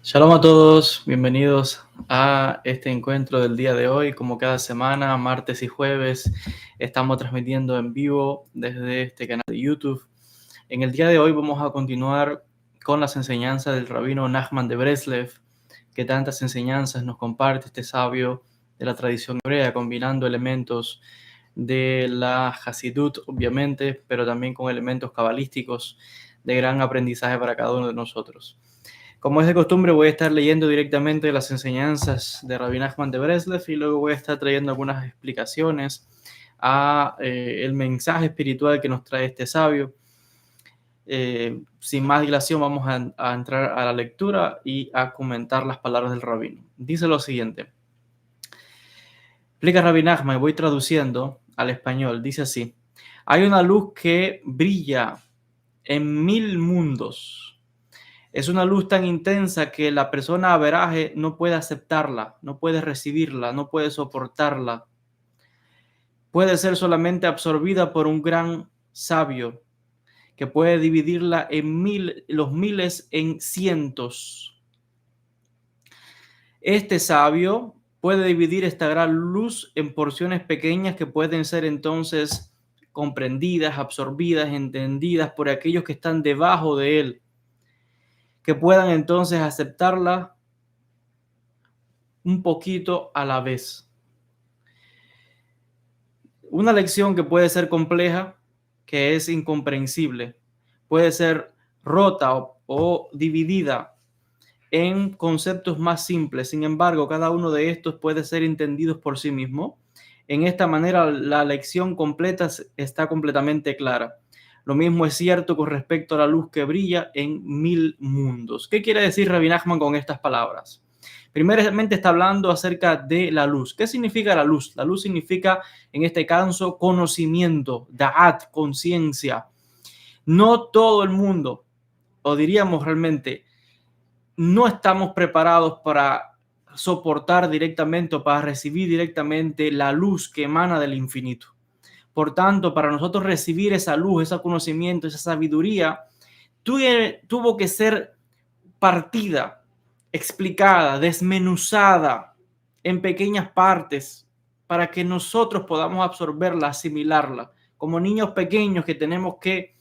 Shalom a todos, bienvenidos a este encuentro del día de hoy. Como cada semana, martes y jueves, estamos transmitiendo en vivo desde este canal de YouTube. En el día de hoy vamos a continuar con las enseñanzas del rabino Nachman de Breslev, que tantas enseñanzas nos comparte este sabio de la tradición hebrea, combinando elementos de la Hasidut, obviamente, pero también con elementos cabalísticos de gran aprendizaje para cada uno de nosotros. Como es de costumbre, voy a estar leyendo directamente las enseñanzas de Rabbi Nachman de Breslev y luego voy a estar trayendo algunas explicaciones a el mensaje espiritual que nos trae este sabio. Sin más dilación, vamos a entrar a la lectura y a comentar las palabras del rabino. Dice lo siguiente. Explica Rabbi Nachman, y voy traduciendo al español. Dice así: hay una luz que brilla en 1000 mundos. Es una luz tan intensa que la persona averaje no puede aceptarla, no puede recibirla, no puede soportarla. Puede ser solamente absorbida por un gran sabio que puede dividirla en los miles en cientos. Este sabio puede dividir esta gran luz en porciones pequeñas que pueden ser entonces comprendidas, absorbidas, entendidas por aquellos que están debajo de él, que puedan entonces aceptarla un poquito a la vez. Una lección que puede ser compleja, que es incomprensible, puede ser rota o dividida en conceptos más simples. Sin embargo, cada uno de estos puede ser entendidos por sí mismo. En esta manera, la lección completa está completamente clara. Lo mismo es cierto con respecto a la luz que brilla en 1000 mundos. ¿Qué quiere decir Rabbi Nachman con estas palabras? Primeramente está hablando acerca de la luz. ¿Qué significa la luz? La luz significa, en este caso, conocimiento, da'at, conciencia. No todo el mundo, o diríamos realmente, no estamos preparados para soportar directamente o para recibir directamente la luz que emana del infinito. Por tanto, para nosotros recibir esa luz, ese conocimiento, esa sabiduría, tuvo que ser partida, explicada, desmenuzada en pequeñas partes para que nosotros podamos absorberla, asimilarla, como niños pequeños que tenemos que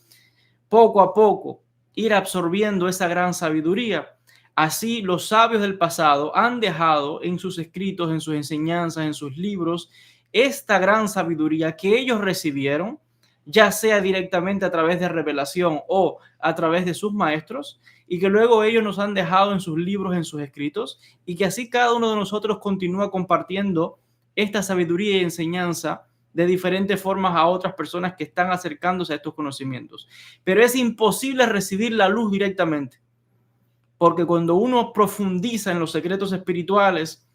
poco a poco ir absorbiendo esa gran sabiduría. Así los sabios del pasado han dejado en sus escritos, en sus enseñanzas, en sus libros, esta gran sabiduría que ellos recibieron, ya sea directamente a través de revelación o a través de sus maestros, y que luego ellos nos han dejado en sus libros, en sus escritos, y que así cada uno de nosotros continúa compartiendo esta sabiduría y enseñanza de diferentes formas a otras personas que están acercándose a estos conocimientos. Pero es imposible recibir la luz directamente, porque cuando uno profundiza en los secretos espirituales,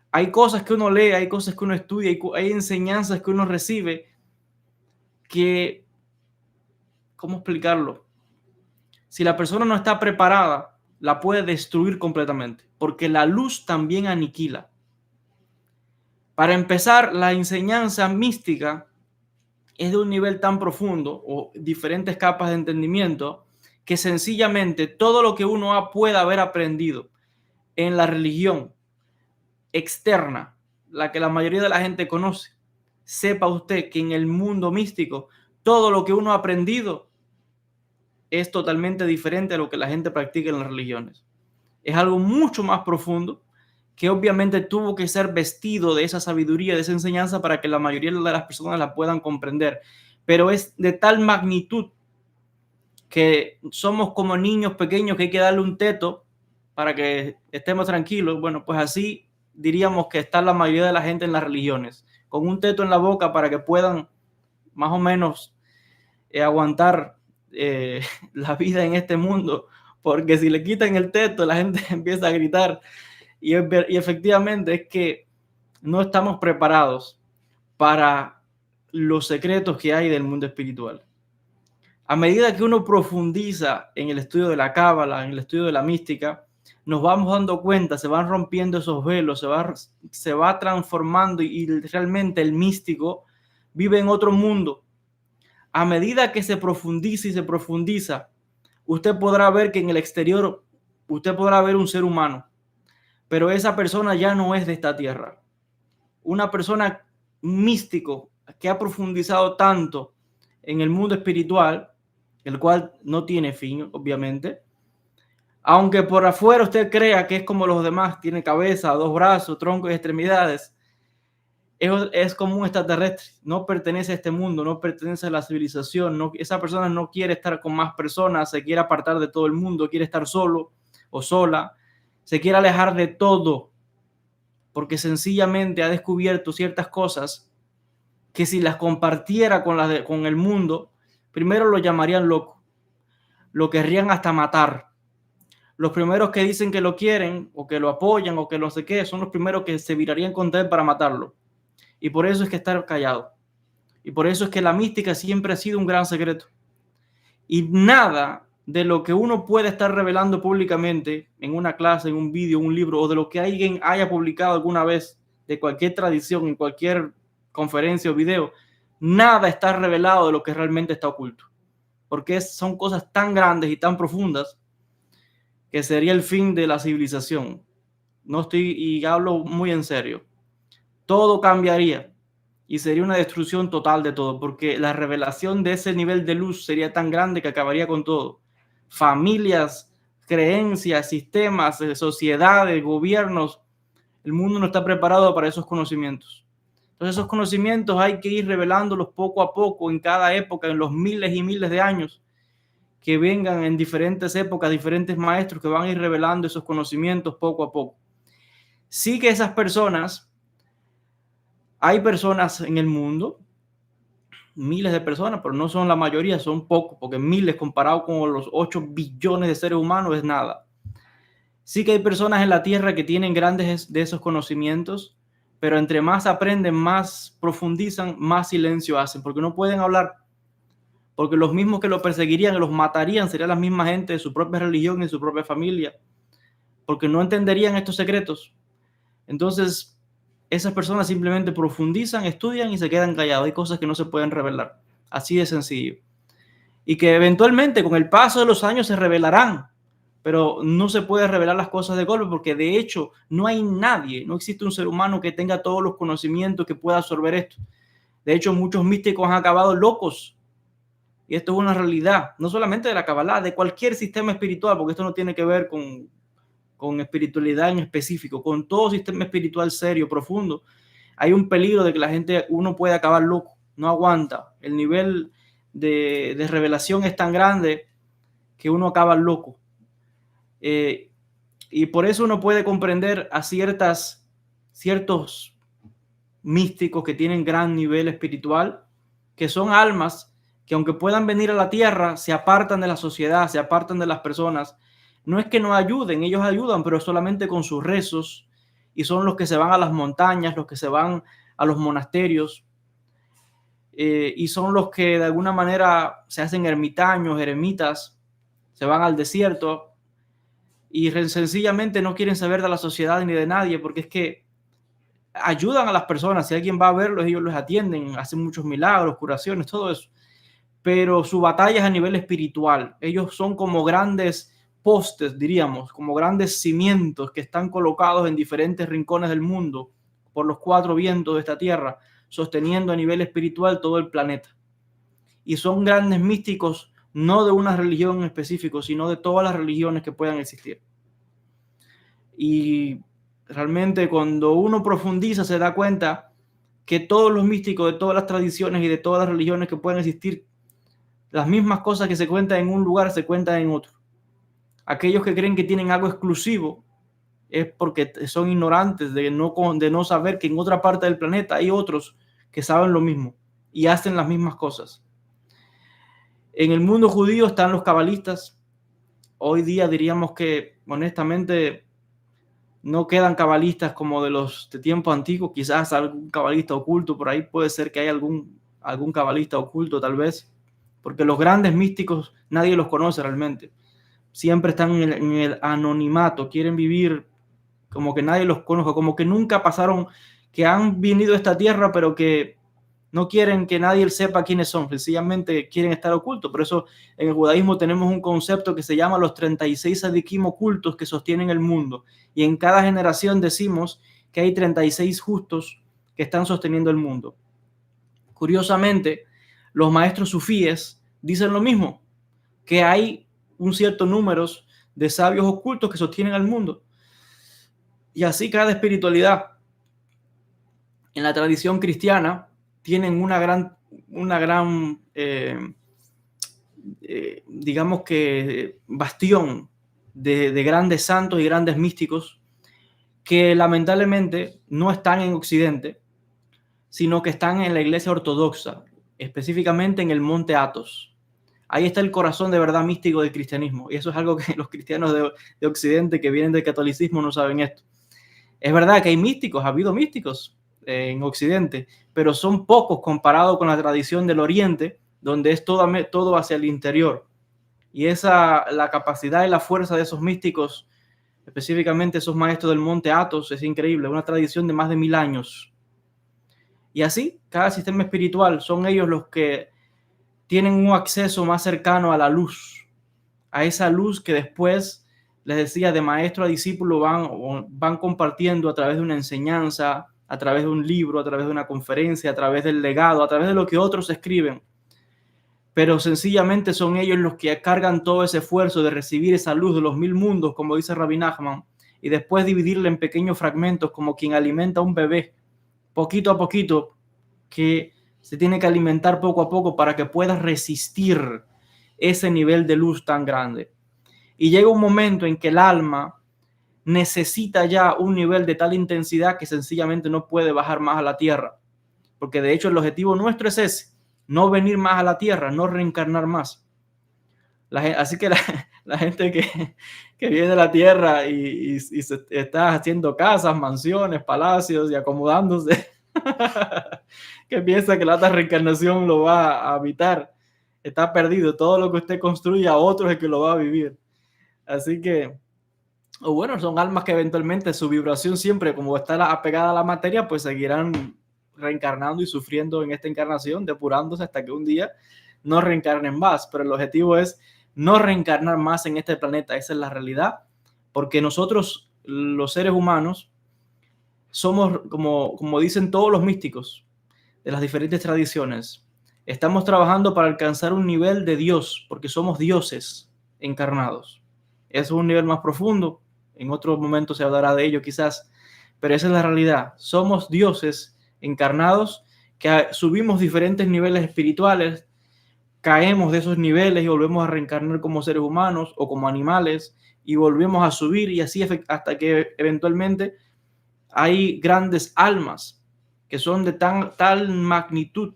hay cosas que uno lee, hay cosas que uno estudia, hay enseñanzas que uno recibe que, ¿cómo explicarlo? Si la persona no está preparada, la puede destruir completamente, porque la luz también aniquila. Para empezar, la enseñanza mística es de un nivel tan profundo o diferentes capas de entendimiento que sencillamente todo lo que uno pueda haber aprendido en la religión externa, la que la mayoría de la gente conoce, sepa usted que en el mundo místico todo lo que uno ha aprendido es totalmente diferente a lo que la gente practica en las religiones. Es algo mucho más profundo que obviamente tuvo que ser vestido de esa sabiduría, de esa enseñanza para que la mayoría de las personas la puedan comprender. Pero es de tal magnitud que somos como niños pequeños que hay que darle un teto para que estemos tranquilos. Bueno, pues así diríamos que está la mayoría de la gente en las religiones, con un teto en la boca para que puedan más o menos aguantar la vida en este mundo, porque si le quitan el teto la gente empieza a gritar y efectivamente es que no estamos preparados para los secretos que hay del mundo espiritual. A medida que uno profundiza en el estudio de la cábala, en el estudio de la mística, nos vamos dando cuenta, se van rompiendo esos velos, se va transformando y realmente el místico vive en otro mundo. A medida que se profundiza y se profundiza, usted podrá ver que en el exterior usted podrá ver un ser humano, pero esa persona ya no es de esta tierra. Una persona místico que ha profundizado tanto en el mundo espiritual, el cual no tiene fin, obviamente. Aunque por afuera usted crea que es como los demás, tiene cabeza, dos brazos, tronco y extremidades, es como un extraterrestre, no pertenece a este mundo, no pertenece a la civilización, no, esa persona no quiere estar con más personas, se quiere apartar de todo el mundo, quiere estar solo o sola, se quiere alejar de todo, porque sencillamente ha descubierto ciertas cosas que si las compartiera con el mundo, primero lo llamarían loco, lo querrían hasta matar. Los primeros que dicen que lo quieren o que lo apoyan o que no sé qué, son los primeros que se virarían contra él para matarlo. Y por eso es que está callado. Y por eso es que la mística siempre ha sido un gran secreto. Y nada de lo que uno puede estar revelando públicamente en una clase, en un vídeo, un libro, o de lo que alguien haya publicado alguna vez, de cualquier tradición, en cualquier conferencia o video, nada está revelado de lo que realmente está oculto. Porque son cosas tan grandes y tan profundas que sería el fin de la civilización. No estoy, y hablo muy en serio. Todo cambiaría y sería una destrucción total de todo, porque la revelación de ese nivel de luz sería tan grande que acabaría con todo. Familias, creencias, sistemas, sociedades, gobiernos. El mundo no está preparado para esos conocimientos. Entonces esos conocimientos hay que ir revelándolos poco a poco en cada época, en los miles y miles de años que vengan en diferentes épocas, diferentes maestros que van a ir revelando esos conocimientos poco a poco. Sí que esas personas, hay personas en el mundo, miles de personas, pero no son la mayoría, son pocos, porque miles comparado con los 8 billones de seres humanos es nada. Sí que hay personas en la Tierra que tienen grandes de esos conocimientos, pero entre más aprenden, más profundizan, más silencio hacen, porque no pueden hablar, porque los mismos que los perseguirían y los matarían serían las mismas gente de su propia religión y su propia familia, porque no entenderían estos secretos. Entonces, esas personas simplemente profundizan, estudian y se quedan callados. Hay cosas que no se pueden revelar. Así de sencillo. Y que eventualmente con el paso de los años se revelarán, pero no se puede revelar las cosas de golpe porque de hecho no hay nadie, no existe un ser humano que tenga todos los conocimientos que pueda absorber esto. De hecho, muchos místicos han acabado locos. Y esto es una realidad, no solamente de la Kabbalah, de cualquier sistema espiritual, porque esto no tiene que ver con espiritualidad en específico, con todo sistema espiritual serio, profundo. Hay un peligro de que la gente, uno puede acabar loco, no aguanta. El nivel de revelación es tan grande que uno acaba loco. Y por eso uno puede comprender a ciertos místicos que tienen gran nivel espiritual, que son almas que aunque puedan venir a la tierra, se apartan de la sociedad, se apartan de las personas. No es que no ayuden, ellos ayudan, pero solamente con sus rezos, y son los que se van a las montañas, los que se van a los monasterios, y son los que de alguna manera se hacen ermitaños, eremitas, se van al desierto y sencillamente no quieren saber de la sociedad ni de nadie, porque es que ayudan a las personas. Si alguien va a verlos, ellos los atienden, hacen muchos milagros, curaciones, todo eso. Pero su batalla es a nivel espiritual. Ellos son como grandes postes, diríamos, como grandes cimientos que están colocados en diferentes rincones del mundo por los 4 vientos de esta tierra, sosteniendo a nivel espiritual todo el planeta. Y son grandes místicos, no de una religión en específico, sino de todas las religiones que puedan existir. Y realmente cuando uno profundiza se da cuenta que todos los místicos de todas las tradiciones y de todas las religiones que pueden existir, las mismas cosas que se cuentan en un lugar se cuentan en otro. Aquellos que creen que tienen algo exclusivo es porque son ignorantes de no saber que en otra parte del planeta hay otros que saben lo mismo y hacen las mismas cosas. En el mundo judío están los cabalistas. Hoy día diríamos que honestamente no quedan cabalistas como de los de tiempos antiguos. Quizás algún cabalista oculto por ahí, puede ser que haya algún cabalista oculto tal vez, porque los grandes místicos nadie los conoce realmente. Siempre están en el anonimato, quieren vivir como que nadie los conozca, como que nunca pasaron, que han venido a esta tierra, pero que No quieren que nadie sepa quiénes son, sencillamente quieren estar ocultos. Por eso en el judaísmo tenemos un concepto que se llama los 36 sadiquim ocultos que sostienen el mundo. Y en cada generación decimos que hay 36 justos que están sosteniendo el mundo. Curiosamente, los maestros sufíes dicen lo mismo, que hay un cierto número de sabios ocultos que sostienen al mundo. Y así cada espiritualidad. En la tradición cristiana tienen una gran digamos que bastión de grandes santos y grandes místicos que lamentablemente no están en Occidente, sino que están en la iglesia ortodoxa, específicamente en el monte Athos. Ahí está el corazón de verdad místico del cristianismo, y eso es algo que los cristianos de Occidente que vienen del catolicismo no saben esto. Es verdad que hay místicos, ha habido místicos en Occidente, pero son pocos comparado con la tradición del Oriente, donde es todo hacia el interior. Y la capacidad y la fuerza de esos místicos, específicamente esos maestros del monte Athos, es increíble, una tradición de más de 1000 años. Y así, cada sistema espiritual son ellos los que tienen un acceso más cercano a la luz, a esa luz que después, les decía, de maestro a discípulo van compartiendo a través de una enseñanza, a través de un libro, a través de una conferencia, a través del legado, a través de lo que otros escriben. Pero sencillamente son ellos los que cargan todo ese esfuerzo de recibir esa luz de los 1000 mundos, como dice Rabbi Nachman, y después dividirla en pequeños fragmentos, como quien alimenta a un bebé, poquito a poquito, que se tiene que alimentar poco a poco para que pueda resistir ese nivel de luz tan grande. Y llega un momento en que el alma necesita ya un nivel de tal intensidad que sencillamente no puede bajar más a la tierra. Porque de hecho el objetivo nuestro es ese, no venir más a la tierra, no reencarnar más. Así que la gente que viene a la tierra y se está haciendo casas, mansiones, palacios y acomodándose, que piensa que la otra reencarnación lo va a habitar, está perdido. Todo lo que usted construye a otro es el que lo va a vivir. Así que, o bueno, son almas que eventualmente su vibración siempre, como está apegada a la materia, pues seguirán reencarnando y sufriendo en esta encarnación, depurándose hasta que un día no reencarnen más. Pero el objetivo es no reencarnar más en este planeta. Esa es la realidad, porque nosotros, los seres humanos, somos, como dicen todos los místicos de las diferentes tradiciones, estamos trabajando para alcanzar un nivel de Dios, porque somos dioses encarnados. Es un nivel más profundo, en otro momento se hablará de ello quizás, pero esa es la realidad. Somos dioses encarnados que subimos diferentes niveles espirituales, caemos de esos niveles y volvemos a reencarnar como seres humanos o como animales y volvemos a subir y así hasta que eventualmente hay grandes almas que son de tal magnitud,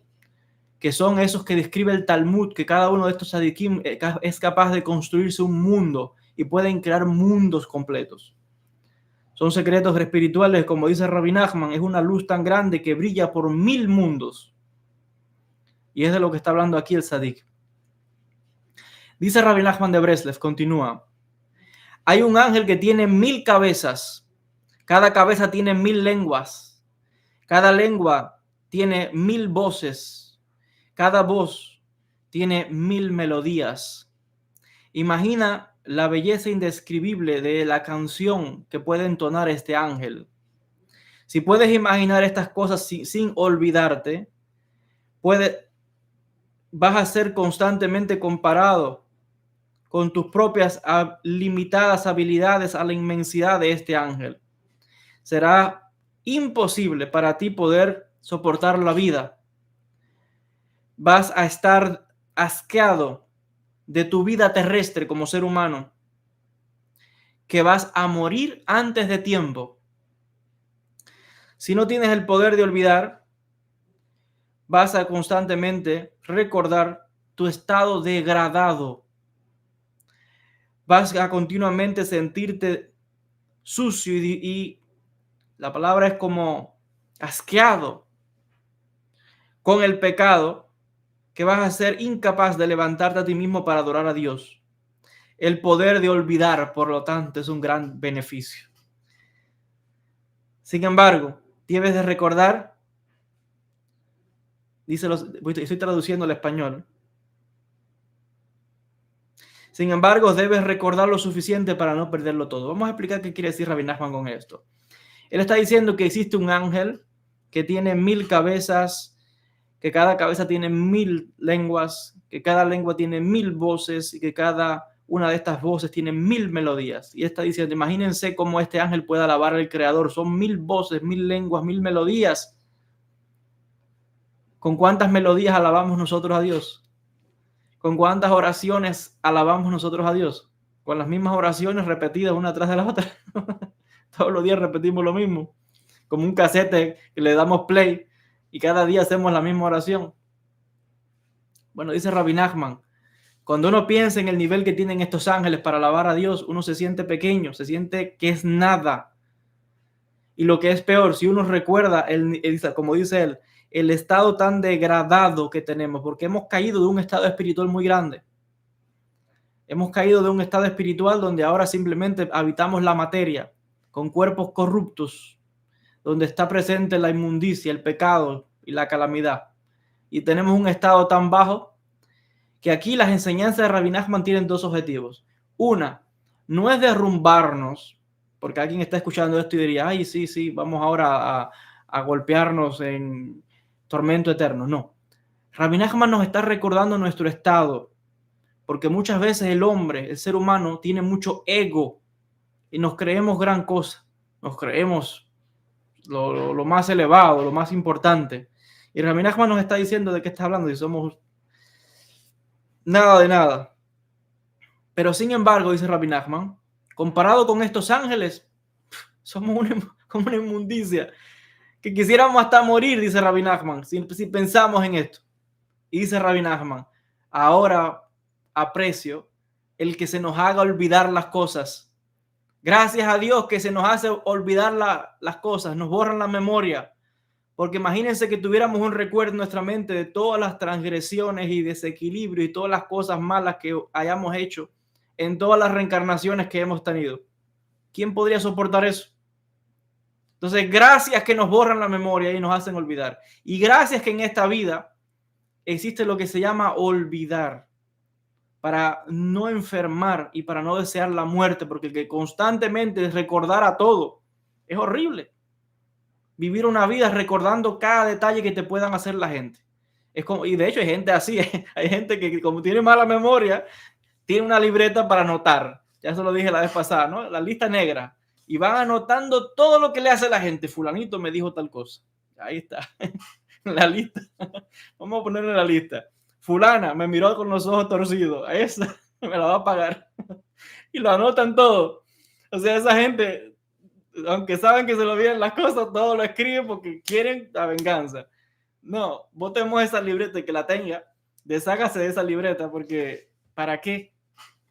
que son esos que describe el Talmud, que cada uno de estos tzadikim es capaz de construirse un mundo y pueden crear mundos completos. Son secretos espirituales, como dice Rabbi Nachman, es una luz tan grande que brilla por 1000 mundos. Y es de lo que está hablando aquí el tzadik. Dice Rabbi Nachman de Breslev, continúa. Hay un ángel que tiene 1000 cabezas. Cada cabeza tiene 1000 lenguas. Cada lengua tiene 1000 voces. Cada voz tiene 1000 melodías. Imagina la belleza indescribible de la canción que puede entonar este ángel. Si puedes imaginar estas cosas sin olvidarte, vas a ser constantemente comparado con tus propias limitadas habilidades a la inmensidad de este ángel. Será imposible para ti poder soportar la vida. Vas a estar asqueado de tu vida terrestre como ser humano, que vas a morir antes de tiempo. Si no tienes el poder de olvidar, vas a constantemente recordar tu estado degradado. Vas a continuamente sentirte sucio y la palabra es como asqueado con el pecado, que vas a ser incapaz de levantarte a ti mismo para adorar a Dios. El poder de olvidar, por lo tanto, es un gran beneficio. Sin embargo, debes de recordar, estoy traduciendo al español. Sin embargo, debes recordar lo suficiente para no perderlo todo. Vamos a explicar qué quiere decir Rabbi Nachman con esto. Él está diciendo que existe un ángel que tiene 1000 cabezas, que cada cabeza tiene 1000 lenguas, que cada lengua tiene 1000 voces y que cada una de estas voces tiene 1000 melodías. Y está diciendo, imagínense cómo este ángel puede alabar al Creador. Son 1000 voces, 1000 lenguas, 1000 melodías. ¿Con cuántas melodías alabamos nosotros a Dios? ¿Con cuántas oraciones alabamos nosotros a Dios? Con las mismas oraciones repetidas una tras de la otra. Todos los días repetimos lo mismo. Como un casete que le damos play y cada día hacemos la misma oración. Bueno, dice Rabbi Nachman, cuando uno piensa en el nivel que tienen estos ángeles para alabar a Dios, uno se siente pequeño, se siente que es nada. Y lo que es peor, si uno recuerda, como dice él, el estado tan degradado que tenemos, porque hemos caído de un estado espiritual muy grande. Hemos caído de un estado espiritual donde ahora simplemente habitamos la materia, con cuerpos corruptos, donde está presente la inmundicia, el pecado y la calamidad. Y tenemos un estado tan bajo que aquí las enseñanzas de Rabbi Nachman tienen dos objetivos. Una, no es derrumbarnos, porque alguien está escuchando esto y diría, ay, sí, vamos ahora a golpearnos en tormento eterno. No. Rabbi Nachman nos está recordando nuestro estado, porque muchas veces el hombre, el ser humano, tiene mucho ego y nos creemos gran cosa, nos creemos lo más elevado, lo más importante. Y Rabbi Nachman nos está diciendo de qué está hablando y somos nada de nada. Pero sin embargo, dice Rabbi Nachman, comparado con estos ángeles, somos como una inmundicia que quisiéramos hasta morir, dice Rabbi Nachman, si pensamos en esto. Y dice Rabbi Nachman, ahora aprecio el que se nos haga olvidar las cosas. Gracias a Dios que se nos hace olvidar las cosas, nos borran la memoria. Porque imagínense que tuviéramos un recuerdo en nuestra mente de todas las transgresiones y desequilibrios y todas las cosas malas que hayamos hecho en todas las reencarnaciones que hemos tenido. ¿Quién podría soportar eso? Entonces, gracias que nos borran la memoria y nos hacen olvidar. Y gracias que en esta vida existe lo que se llama olvidar, para no enfermar y para no desear la muerte, porque el que constantemente recordar a todo es horrible. Vivir una vida recordando cada detalle que te puedan hacer la gente. Es como, y de hecho hay gente así, hay gente que como tiene mala memoria, tiene una libreta para anotar. Ya se lo dije la vez pasada, ¿no? La lista negra. Y van anotando todo lo que le hace la gente. Fulanito me dijo tal cosa. Ahí está. La lista. Vamos a ponerle la lista. Fulana me miró con los ojos torcidos. A esa me la va a pagar. Y lo anotan todo. O sea, esa gente, aunque saben que se lo vienen las cosas, todo lo escriben porque quieren la venganza. No, botemos esa libreta y que la tenga. Deshágase de esa libreta porque ¿para qué?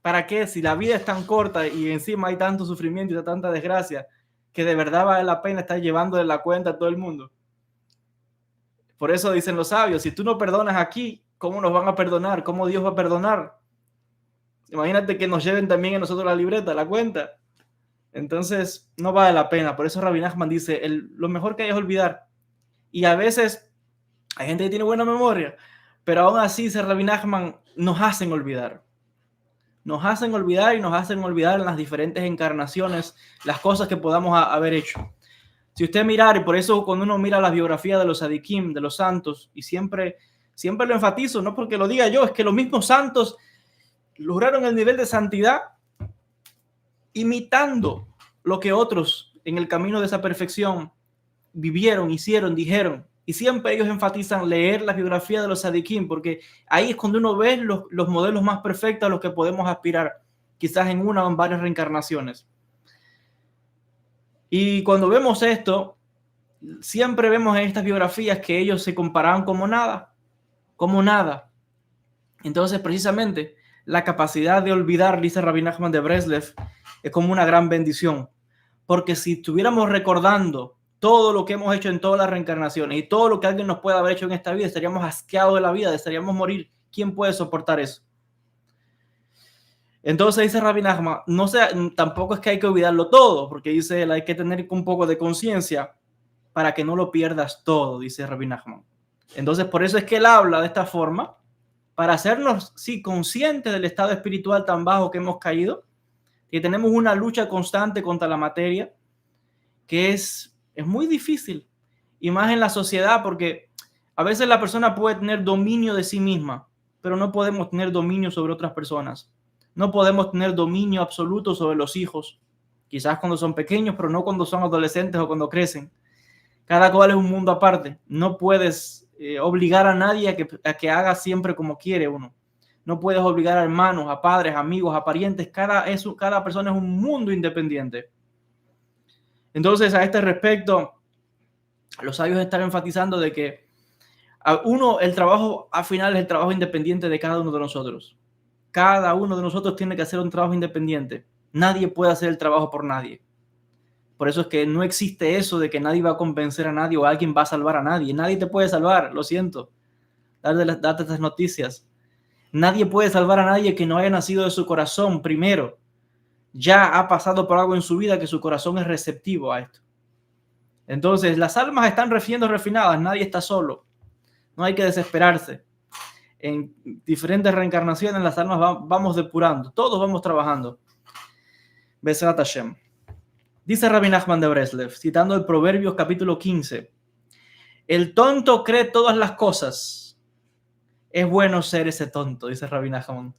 ¿Para qué? Si la vida es tan corta y encima hay tanto sufrimiento y tanta desgracia, que de verdad vale la pena estar llevándole la cuenta a todo el mundo. Por eso dicen los sabios, si tú no perdonas aquí, ¿cómo nos van a perdonar? ¿Cómo Dios va a perdonar? Imagínate que nos lleven también a nosotros la libreta, la cuenta. Entonces, no vale la pena. Por eso Rabbi Nachman dice, lo mejor que hay es olvidar. Y a veces hay gente que tiene buena memoria, pero aún así, dice Rabbi Nachman, nos hacen olvidar. Nos hacen olvidar y nos hacen olvidar en las diferentes encarnaciones las cosas que podamos haber hecho. Si usted mirar, y por eso cuando uno mira las biografías de los sadikim, de los santos, y siempre lo enfatizo, no porque lo diga yo, es que los mismos santos lograron el nivel de santidad imitando lo que otros en el camino de esa perfección vivieron, hicieron, dijeron. Y siempre ellos enfatizan leer la biografía de los sadikim, porque ahí es cuando uno ve los modelos más perfectos a los que podemos aspirar, quizás en una o en varias reencarnaciones. Y cuando vemos esto, siempre vemos en estas biografías que ellos se comparaban como nada, como nada. Entonces, precisamente, la capacidad de olvidar, dice Rabbi Nachman de Breslev, es como una gran bendición. Porque si estuviéramos recordando todo lo que hemos hecho en todas las reencarnaciones y todo lo que alguien nos puede haber hecho en esta vida, estaríamos asqueados de la vida, desearíamos morir. ¿Quién puede soportar eso? Entonces dice Rabbi Nachman, no sé, tampoco es que hay que olvidarlo todo, porque dice él, hay que tener un poco de conciencia para que no lo pierdas todo, dice Rabbi Nachman. Entonces, por eso es que él habla de esta forma, para hacernos, sí, conscientes del estado espiritual tan bajo que hemos caído, que tenemos una lucha constante contra la materia, que es muy difícil, y más en la sociedad, porque a veces la persona puede tener dominio de sí misma, pero no podemos tener dominio sobre otras personas. No podemos tener dominio absoluto sobre los hijos, quizás cuando son pequeños, pero no cuando son adolescentes o cuando crecen. Cada cual es un mundo aparte. No puedes obligar a nadie a que haga siempre como quiere uno. No puedes obligar a hermanos, a padres, amigos, a parientes. Cada persona es un mundo independiente. Entonces, a este respecto, los sabios están enfatizando de que el trabajo al final es el trabajo independiente de cada uno de nosotros. Cada uno de nosotros tiene que hacer un trabajo independiente. Nadie puede hacer el trabajo por nadie. Por eso es que no existe eso de que nadie va a convencer a nadie o alguien va a salvar a nadie. Nadie te puede salvar, lo siento. Date estas noticias. Nadie puede salvar a nadie que no haya nacido de su corazón primero. Ya ha pasado por algo en su vida que su corazón es receptivo a esto. Entonces, las almas están siendo refinadas, nadie está solo. No hay que desesperarse. En diferentes reencarnaciones las almas vamos depurando, todos vamos trabajando. Besat Hashem. Dice Rabbi Nachman de Breslev, citando el Proverbios capítulo 15, el tonto cree todas las cosas. Es bueno ser ese tonto, dice Rabbi Nachman.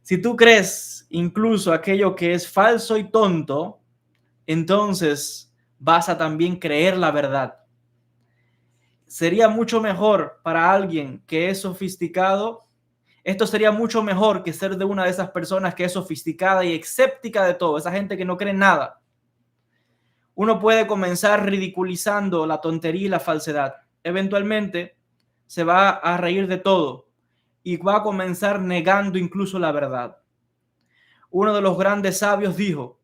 Si tú crees incluso aquello que es falso y tonto, entonces vas a también creer la verdad. Sería mucho mejor para alguien que es sofisticado. Esto sería mucho mejor que ser de una de esas personas que es sofisticada y escéptica de todo, esa gente que no cree en nada. Uno puede comenzar ridiculizando la tontería y la falsedad. Eventualmente se va a reír de todo y va a comenzar negando incluso la verdad. Uno de los grandes sabios dijo,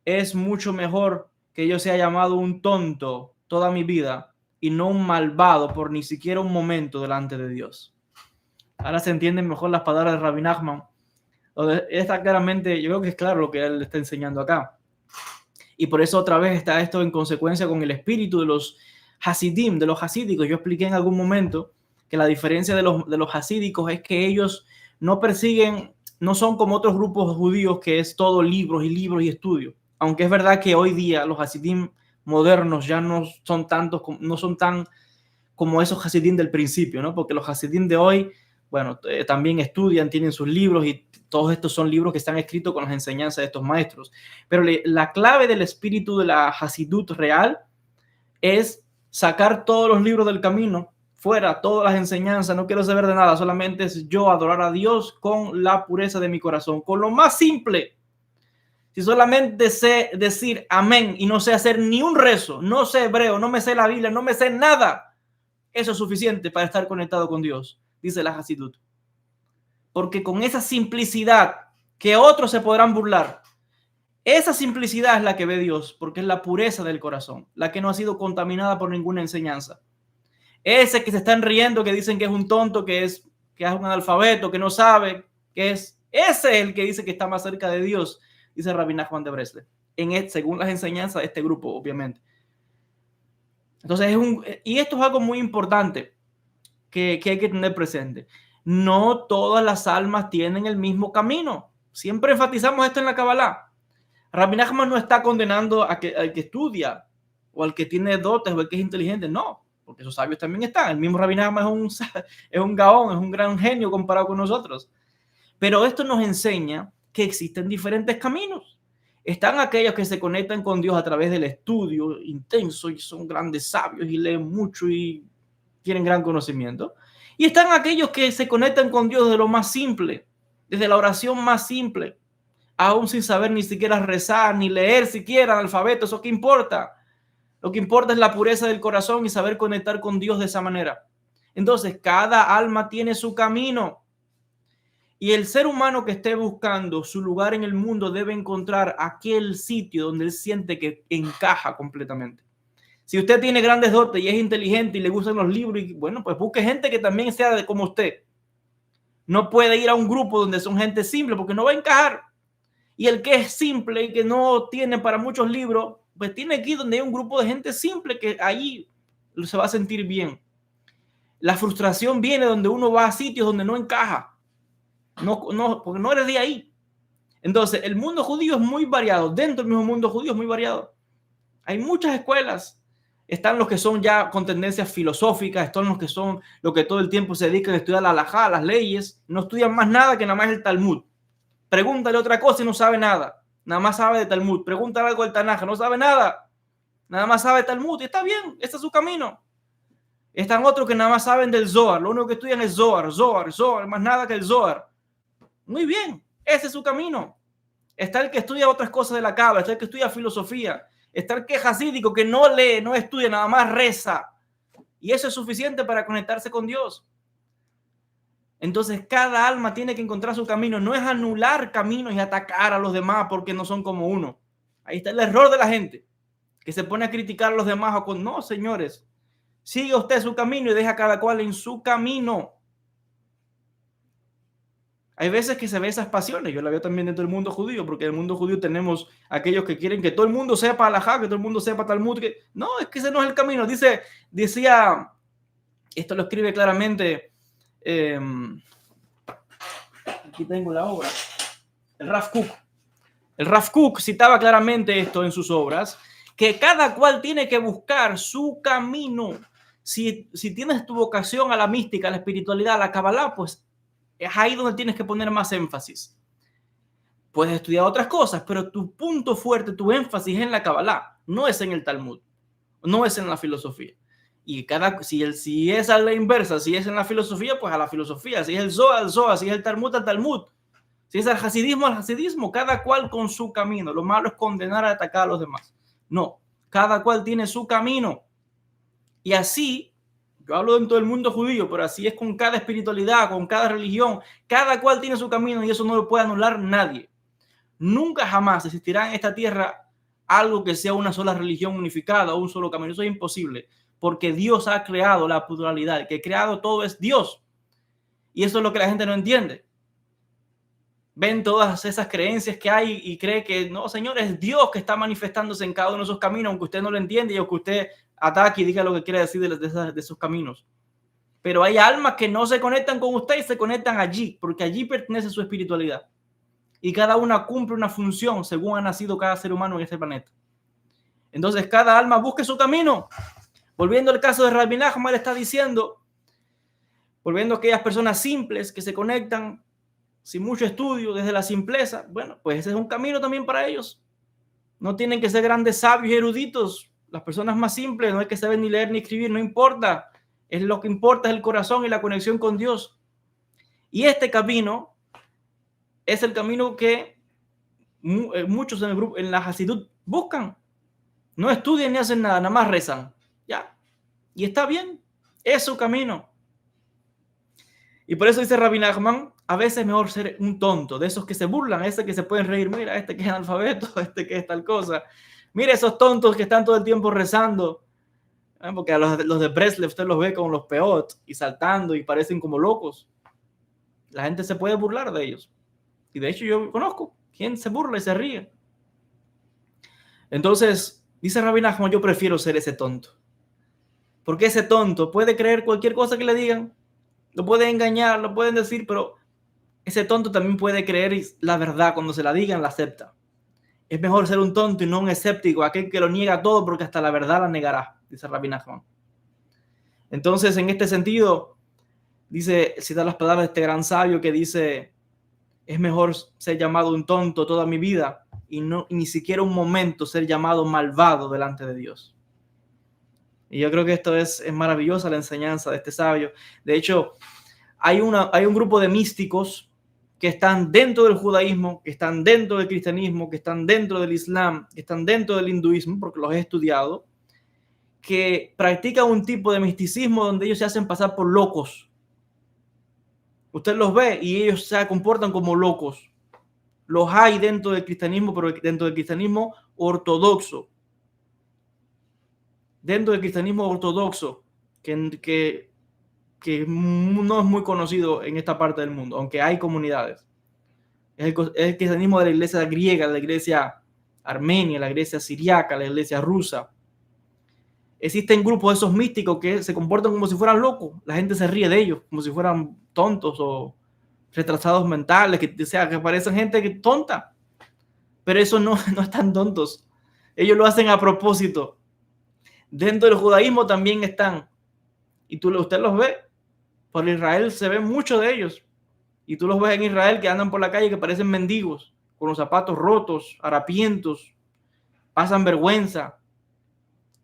es mucho mejor que yo sea llamado un tonto toda mi vida y no un malvado por ni siquiera un momento delante de Dios. Ahora se entienden mejor las palabras de Rabbi Nachman. Está claramente, yo creo que es claro lo que él está enseñando acá. Y por eso otra vez está esto en consecuencia con el espíritu de los hasidim, de los hasídicos. Yo expliqué en algún momento que la diferencia de los hasídicos es que ellos no persiguen, no son como otros grupos judíos que es todo libros y libros y estudios. Aunque es verdad que hoy día los hasidim modernos ya no son tantos, no son tan como esos hasidim del principio, ¿no? Porque los hasidim de hoy, bueno, también estudian, tienen sus libros y todos estos son libros que están escritos con las enseñanzas de estos maestros. Pero la clave del espíritu de la hasidut real es sacar todos los libros del camino, fuera todas las enseñanzas, no quiero saber de nada, solamente es yo adorar a Dios con la pureza de mi corazón, con lo más simple. Si solamente sé decir amén y no sé hacer ni un rezo, no sé hebreo, no me sé la Biblia, no me sé nada, eso es suficiente para estar conectado con Dios, dice la Hasidut. Porque con esa simplicidad que otros se podrán burlar, esa simplicidad es la que ve Dios, porque es la pureza del corazón, la que no ha sido contaminada por ninguna enseñanza. Ese que se están riendo, que dicen que es un tonto, que es un analfabeto, que no sabe, ese es el que dice que está más cerca de Dios, dice Rabbi Nachman de Breslev, según las enseñanzas de este grupo, obviamente. Entonces, y esto es algo muy importante que hay que tener presente. No todas las almas tienen el mismo camino. Siempre enfatizamos esto en la Kabbalah. Rabbi Nachman no está condenando al que estudia o al que tiene dotes o al que es inteligente. No, porque esos sabios también están. El mismo Rabbi Nachman es un gaón, es un gran genio comparado con nosotros. Pero esto nos enseña que existen diferentes caminos. Están aquellos que se conectan con Dios a través del estudio intenso y son grandes sabios y leen mucho y tienen gran conocimiento. Y están aquellos que se conectan con Dios de lo más simple, desde la oración más simple, aún sin saber ni siquiera rezar, ni leer siquiera el alfabeto. ¿Eso qué importa? Lo que importa es la pureza del corazón y saber conectar con Dios de esa manera. Entonces, cada alma tiene su camino. Y el ser humano que esté buscando su lugar en el mundo debe encontrar aquel sitio donde él siente que encaja completamente. Si usted tiene grandes dotes y es inteligente y le gustan los libros, y bueno, pues busque gente que también sea como usted. No puede ir a un grupo donde son gente simple porque no va a encajar. Y el que es simple y que no tiene para muchos libros, pues tiene que ir donde hay un grupo de gente simple que allí se va a sentir bien. La frustración viene donde uno va a sitios donde no encaja, porque no eres de ahí. Entonces, el mundo judío es muy variado. Dentro del mismo mundo judío es muy variado. Hay muchas escuelas. Están los que son ya con tendencias filosóficas, están los que son los que todo el tiempo se dedican a estudiar la halajá, las leyes, no estudian más nada que nada más el Talmud. Pregúntale otra cosa y no sabe nada. Nada más sabe de Talmud. Pregúntale algo del Tanaj, no sabe nada. Nada más sabe de Talmud y está bien, ese es su camino. Están otros que nada más saben del Zohar. Lo único que estudian es Zohar, más nada que el Zohar. Muy bien, ese es su camino. Está el que estudia otras cosas de la Cábala, está el que estudia filosofía, está el que es hasídico, que no lee, no estudia, nada más reza. Y eso es suficiente para conectarse con Dios. Entonces, cada alma tiene que encontrar su camino. No es anular caminos y atacar a los demás porque no son como uno. Ahí está el error de la gente, que se pone a criticar a los demás. No, señores. Sigue usted su camino y deja a cada cual en su camino. Hay veces que se ve esas pasiones. Yo la veo también dentro del mundo judío, porque en el mundo judío tenemos aquellos que quieren que todo el mundo sepa halajá, que todo el mundo sepa Talmud. No, es que ese no es el camino. Decía, esto lo escribe claramente, aquí tengo la obra, el Rav Kook. El Rav Kook citaba claramente esto en sus obras, que cada cual tiene que buscar su camino. Si tienes tu vocación a la mística, a la espiritualidad, a la Kabbalah, pues es ahí donde tienes que poner más énfasis. Puedes estudiar otras cosas, pero tu punto fuerte, tu énfasis es en la Kabbalah, no es en el Talmud, no es en la filosofía. Y si es a la inversa, si es en la filosofía, pues a la filosofía. Si es el Zohar, al Zohar. Si es el Talmud, al Talmud. Si es el hasidismo, al hasidismo. Cada cual con su camino. Lo malo es condenar a atacar a los demás. No, cada cual tiene su camino. Y así, yo hablo dentro del mundo judío, pero así es con cada espiritualidad, con cada religión. Cada cual tiene su camino y eso no lo puede anular nadie. Nunca jamás existirá en esta tierra algo que sea una sola religión unificada o un solo camino. Eso es imposible, porque Dios ha creado la pluralidad. El que ha creado todo es Dios. Y eso es lo que la gente no entiende. Ven todas esas creencias que hay y cree que no, señor, es Dios que está manifestándose en cada uno de esos caminos, aunque usted no lo entiende y aunque usted ataque y diga lo que quiere decir de esos caminos. Pero hay almas que no se conectan con usted y se conectan allí, porque allí pertenece su espiritualidad. Y cada una cumple una función según ha nacido cada ser humano en este planeta. Entonces, cada alma busque su camino. Volviendo al caso de Rabbi Nachman, está diciendo, volviendo a aquellas personas simples que se conectan sin mucho estudio, desde la simpleza, bueno, pues ese es un camino también para ellos. No tienen que ser grandes sabios y eruditos. Las personas más simples no hay que saber ni leer ni escribir, no importa. Lo que importa es el corazón y la conexión con Dios. Y este camino es el camino que muchos en el grupo, en la Hasidut, buscan. No estudian ni hacen nada, nada más rezan. Ya. Y está bien. Es su camino. Y por eso dice Rabbi Nachman, a veces es mejor ser un tonto, de esos que se burlan, ese que se pueden reír, mira, este que es analfabeto, este que es tal cosa. Mira esos tontos que están todo el tiempo rezando, porque a los de Breslev usted los ve con los peot y saltando y parecen como locos. La gente se puede burlar de ellos. Y de hecho yo conozco quien se burla y se ríe. Entonces, dice Rabbi Nachman, yo prefiero ser ese tonto. Porque ese tonto puede creer cualquier cosa que le digan, lo pueden engañar, lo pueden decir, pero ese tonto también puede creer la verdad. Cuando se la digan, la acepta. Es mejor ser un tonto y no un escéptico, aquel que lo niega todo porque hasta la verdad la negará, dice Rabbi Nachman. Entonces, en este sentido, cita las palabras de este gran sabio que dice, es mejor ser llamado un tonto toda mi vida y ni siquiera un momento ser llamado malvado delante de Dios. Y yo creo que esto es maravillosa la enseñanza de este sabio. De hecho, hay un grupo de místicos que están dentro del judaísmo, que están dentro del cristianismo, que están dentro del islam, que están dentro del hinduismo, porque los he estudiado, que practican un tipo de misticismo donde ellos se hacen pasar por locos. Usted los ve y ellos se comportan como locos. Los hay dentro del cristianismo, pero dentro del cristianismo ortodoxo. Dentro del cristianismo ortodoxo, que no es muy conocido en esta parte del mundo, aunque hay comunidades. Es el cristianismo de la iglesia griega, la iglesia armenia, la iglesia siriaca, la iglesia rusa. Existen grupos de esos místicos que se comportan como si fueran locos. La gente se ríe de ellos, como si fueran tontos o retrasados mentales, que, o sea, que parecen gente que tonta. Pero eso no, no están tontos. Ellos lo hacen a propósito. Dentro del judaísmo también están. Y usted los ve. Por Israel se ven muchos de ellos. Y tú los ves en Israel que andan por la calle que parecen mendigos, con los zapatos rotos, harapientos, pasan vergüenza,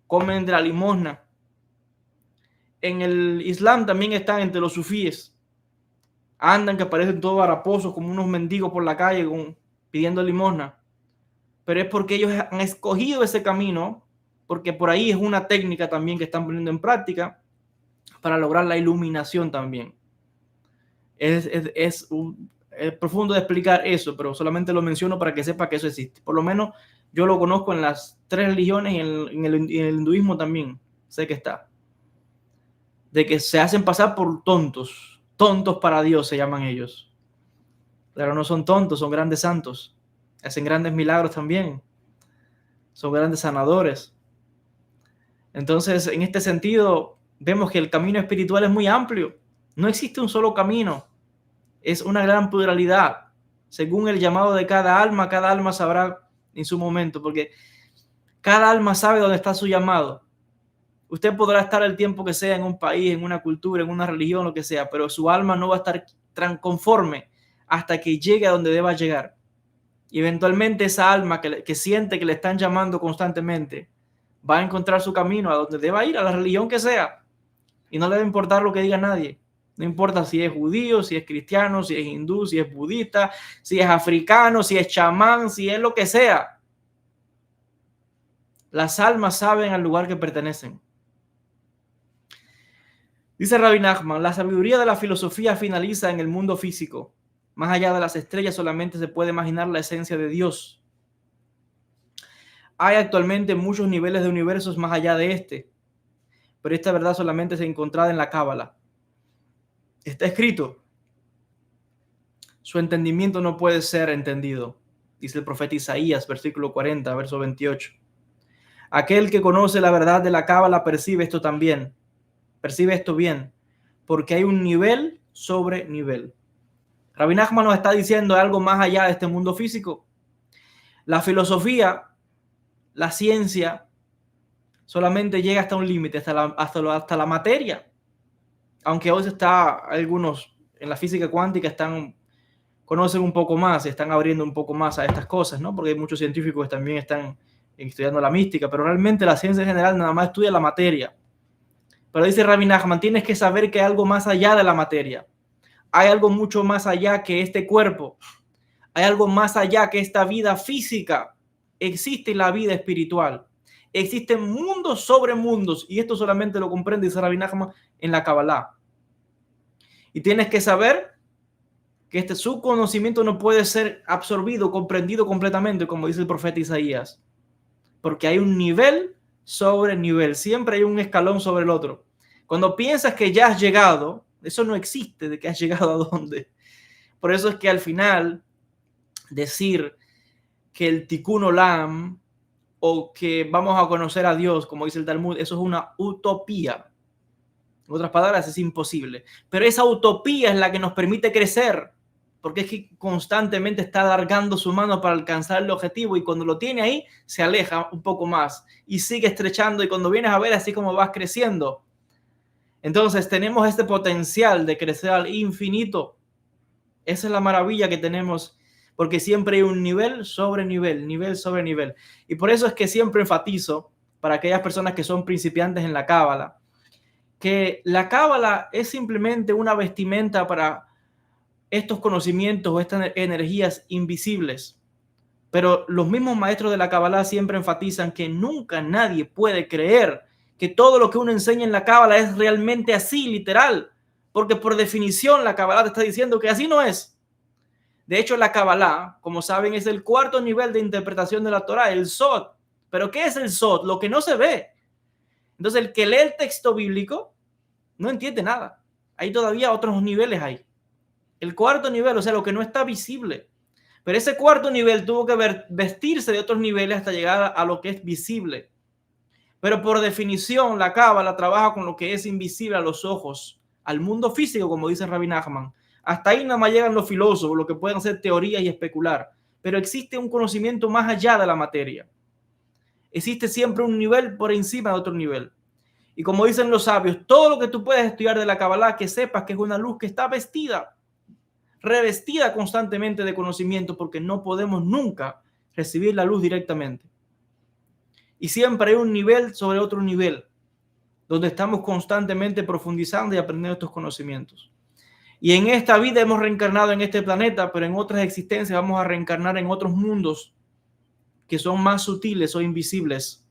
comen de la limosna. En el Islam también están entre los sufíes. Andan que parecen todos haraposos, como unos mendigos por la calle pidiendo limosna. Pero es porque ellos han escogido ese camino, porque por ahí es una técnica también que están poniendo en práctica para lograr la iluminación también. Es profundo de explicar eso, pero solamente lo menciono para que sepa que eso existe. Por lo menos yo lo conozco en las 3 religiones y en el hinduismo también sé que está. De que se hacen pasar por tontos. Tontos para Dios se llaman ellos. Pero no son tontos, son grandes santos. Hacen grandes milagros también. Son grandes sanadores. Entonces, en este sentido, vemos que el camino espiritual es muy amplio. No existe un solo camino. Es una gran pluralidad. Según el llamado de cada alma sabrá en su momento, porque cada alma sabe dónde está su llamado. Usted podrá estar el tiempo que sea en un país, en una cultura, en una religión, lo que sea, pero su alma no va a estar tan conforme hasta que llegue a donde deba llegar. Y eventualmente esa alma que siente que le están llamando constantemente va a encontrar su camino a donde deba ir, a la religión que sea. Y no le va a importar lo que diga nadie. No importa si es judío, si es cristiano, si es hindú, si es budista, si es africano, si es chamán, si es lo que sea. Las almas saben al lugar que pertenecen. Dice Rabbi Nachman, la sabiduría de la filosofía finaliza en el mundo físico. Más allá de las estrellas solamente se puede imaginar la esencia de Dios. Hay actualmente muchos niveles de universos más allá de este, pero esta verdad solamente se encontrada en la Cábala. Está escrito, su entendimiento no puede ser entendido, dice el profeta Isaías, versículo 40, verso 28. Aquel que conoce la verdad de la Cábala percibe esto también, percibe esto bien, porque hay un nivel sobre nivel. Rabbi Nachman nos está diciendo algo más allá de este mundo físico. La filosofía, la ciencia, solamente llega hasta un límite, hasta la materia. Aunque hoy algunos en la física cuántica conocen un poco más, están abriendo un poco más a estas cosas, ¿no? Porque hay muchos científicos que también están estudiando la mística, pero realmente la ciencia en general nada más estudia la materia. Pero dice Rabbi Nachman, tienes que saber que hay algo más allá de la materia. Hay algo mucho más allá que este cuerpo. Hay algo más allá que esta vida física. Existe la vida espiritual. Existen mundos sobre mundos. Y esto solamente lo comprende, dice Rabbi Nachman, en la Kabbalah. Y tienes que saber que su conocimiento no puede ser absorbido, comprendido completamente, como dice el profeta Isaías. Porque hay un nivel sobre nivel. Siempre hay un escalón sobre el otro. Cuando piensas que ya has llegado, eso no existe, de que has llegado a dónde. Por eso es que al final decir que el Tikkun Olam o que vamos a conocer a Dios, como dice el Talmud, eso es una utopía. En otras palabras, es imposible. Pero esa utopía es la que nos permite crecer, porque es que constantemente está alargando su mano para alcanzar el objetivo y cuando lo tiene ahí, se aleja un poco más y sigue estrechando y cuando vienes a ver así como vas creciendo. Entonces tenemos este potencial de crecer al infinito. Esa es la maravilla que tenemos, porque siempre hay un nivel sobre nivel, nivel sobre nivel. Y por eso es que siempre enfatizo para aquellas personas que son principiantes en la Cábala, que la Cábala es simplemente una vestimenta para estos conocimientos o estas energías invisibles. Pero los mismos maestros de la Cábala siempre enfatizan que nunca nadie puede creer que todo lo que uno enseña en la Cábala es realmente así, literal. Porque por definición la Cábala te está diciendo que así no es. De hecho, la Cábala, como saben, es el cuarto nivel de interpretación de la Torá, el Sod. ¿Pero qué es el Sod? Lo que no se ve. Entonces, el que lee el texto bíblico no entiende nada. Hay todavía otros niveles ahí. El cuarto nivel, o sea, lo que no está visible. Pero ese cuarto nivel tuvo que vestirse de otros niveles hasta llegar a lo que es visible. Pero por definición, la cábala trabaja con lo que es invisible a los ojos, al mundo físico, como dice Rabbi Nachman. Hasta ahí nada más llegan los filósofos, lo que pueden ser teorías y especular. Pero existe un conocimiento más allá de la materia. Existe siempre un nivel por encima de otro nivel. Y como dicen los sabios, todo lo que tú puedes estudiar de la Kabbalah, que sepas que es una luz que está vestida, revestida constantemente de conocimiento, porque no podemos nunca recibir la luz directamente. Y siempre hay un nivel sobre otro nivel, donde estamos constantemente profundizando y aprendiendo estos conocimientos. Y en esta vida hemos reencarnado en este planeta, pero en otras existencias vamos a reencarnar en otros mundos que son más sutiles o invisibles.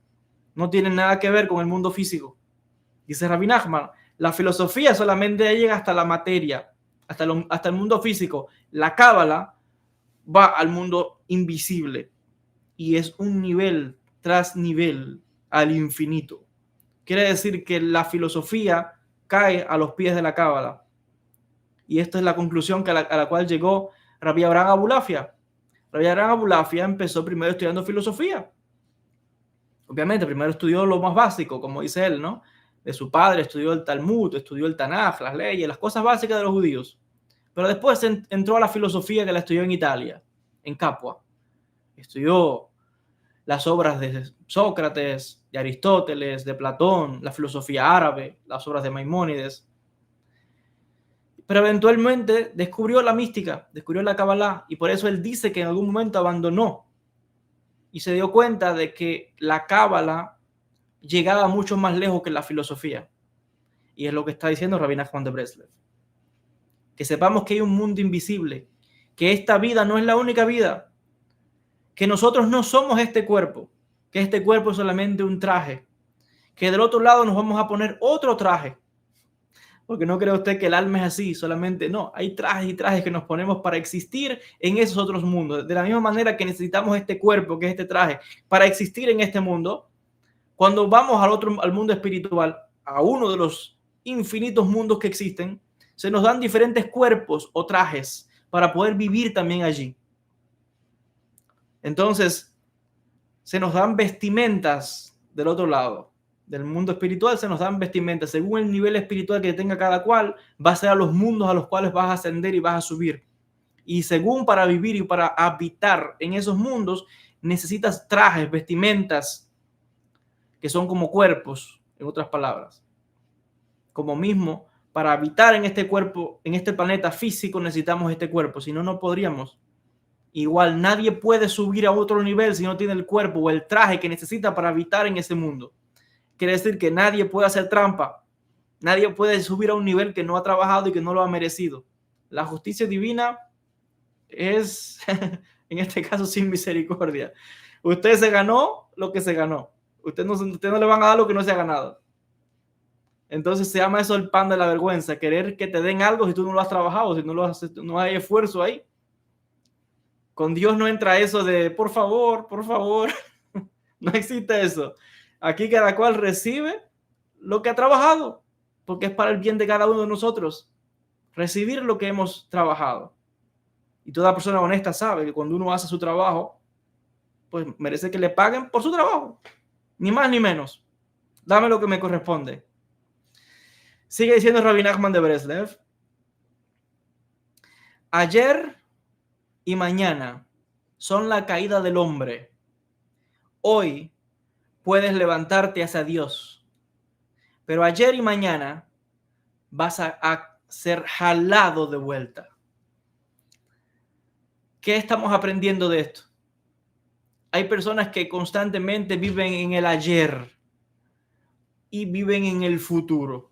No tienen nada que ver con el mundo físico. Dice Rabbi Nachman, la filosofía solamente llega hasta la materia, hasta el mundo físico. La cábala va al mundo invisible y es un nivel tras nivel al infinito. Quiere decir que la filosofía cae a los pies de la cábala. Y esta es la conclusión a la cual llegó Rabbi Abraham Abulafia. Rabbi Abraham Abulafia empezó primero estudiando filosofía. Obviamente, primero estudió lo más básico, como dice él, ¿no? De su padre, estudió el Talmud, estudió el Tanaj, las leyes, las cosas básicas de los judíos. Pero después entró a la filosofía, que la estudió en Italia, en Capua. Estudió las obras de Sócrates, de Aristóteles, de Platón, la filosofía árabe, las obras de Maimónides. Pero eventualmente descubrió la mística, descubrió la Kabbalah, y por eso él dice que en algún momento abandonó y se dio cuenta de que la Kabbalah llegaba mucho más lejos que la filosofía. Y es lo que está diciendo Rabbi Nachman de Breslev. Que sepamos que hay un mundo invisible, que esta vida no es la única vida, que nosotros no somos este cuerpo, que este cuerpo es solamente un traje, que del otro lado nos vamos a poner otro traje. Porque no cree usted que el alma es así, solamente no. Hay trajes y trajes que nos ponemos para existir en esos otros mundos. De la misma manera que necesitamos este cuerpo, que es este traje, para existir en este mundo, cuando vamos al mundo espiritual, a uno de los infinitos mundos que existen, se nos dan diferentes cuerpos o trajes para poder vivir también allí. Entonces, se nos dan vestimentas del otro lado. Del mundo espiritual se nos dan vestimentas. Según el nivel espiritual que tenga cada cual, va a ser a los mundos a los cuales vas a ascender y vas a subir. Y según para vivir y para habitar en esos mundos, necesitas trajes, vestimentas, que son como cuerpos, en otras palabras. Como mismo, para habitar en este cuerpo, en este planeta físico, necesitamos este cuerpo, si no, no podríamos. Igual, nadie puede subir a otro nivel si no tiene el cuerpo o el traje que necesita para habitar en ese mundo. Quiere decir que nadie puede hacer trampa. Nadie puede subir a un nivel que no ha trabajado y que no lo ha merecido. La justicia divina es, en este caso, sin misericordia. Usted se ganó lo que se ganó. Usted no le van a dar lo que no se ha ganado. Entonces se llama eso el pan de la vergüenza. Querer que te den algo si tú no lo has trabajado, si no lo has, no hay esfuerzo ahí. Con Dios no entra eso de por favor, por favor. No existe eso. Aquí cada cual recibe lo que ha trabajado, porque es para el bien de cada uno de nosotros. Recibir lo que hemos trabajado. Y toda persona honesta sabe que cuando uno hace su trabajo, pues merece que le paguen por su trabajo. Ni más ni menos. Dame lo que me corresponde. Sigue diciendo Rabbi Nachman de Breslev. Ayer y mañana son la caída del hombre. Hoy puedes levantarte hacia Dios. Pero ayer y mañana vas a ser jalado de vuelta. ¿Qué estamos aprendiendo de esto? Hay personas que constantemente viven en el ayer y viven en el futuro.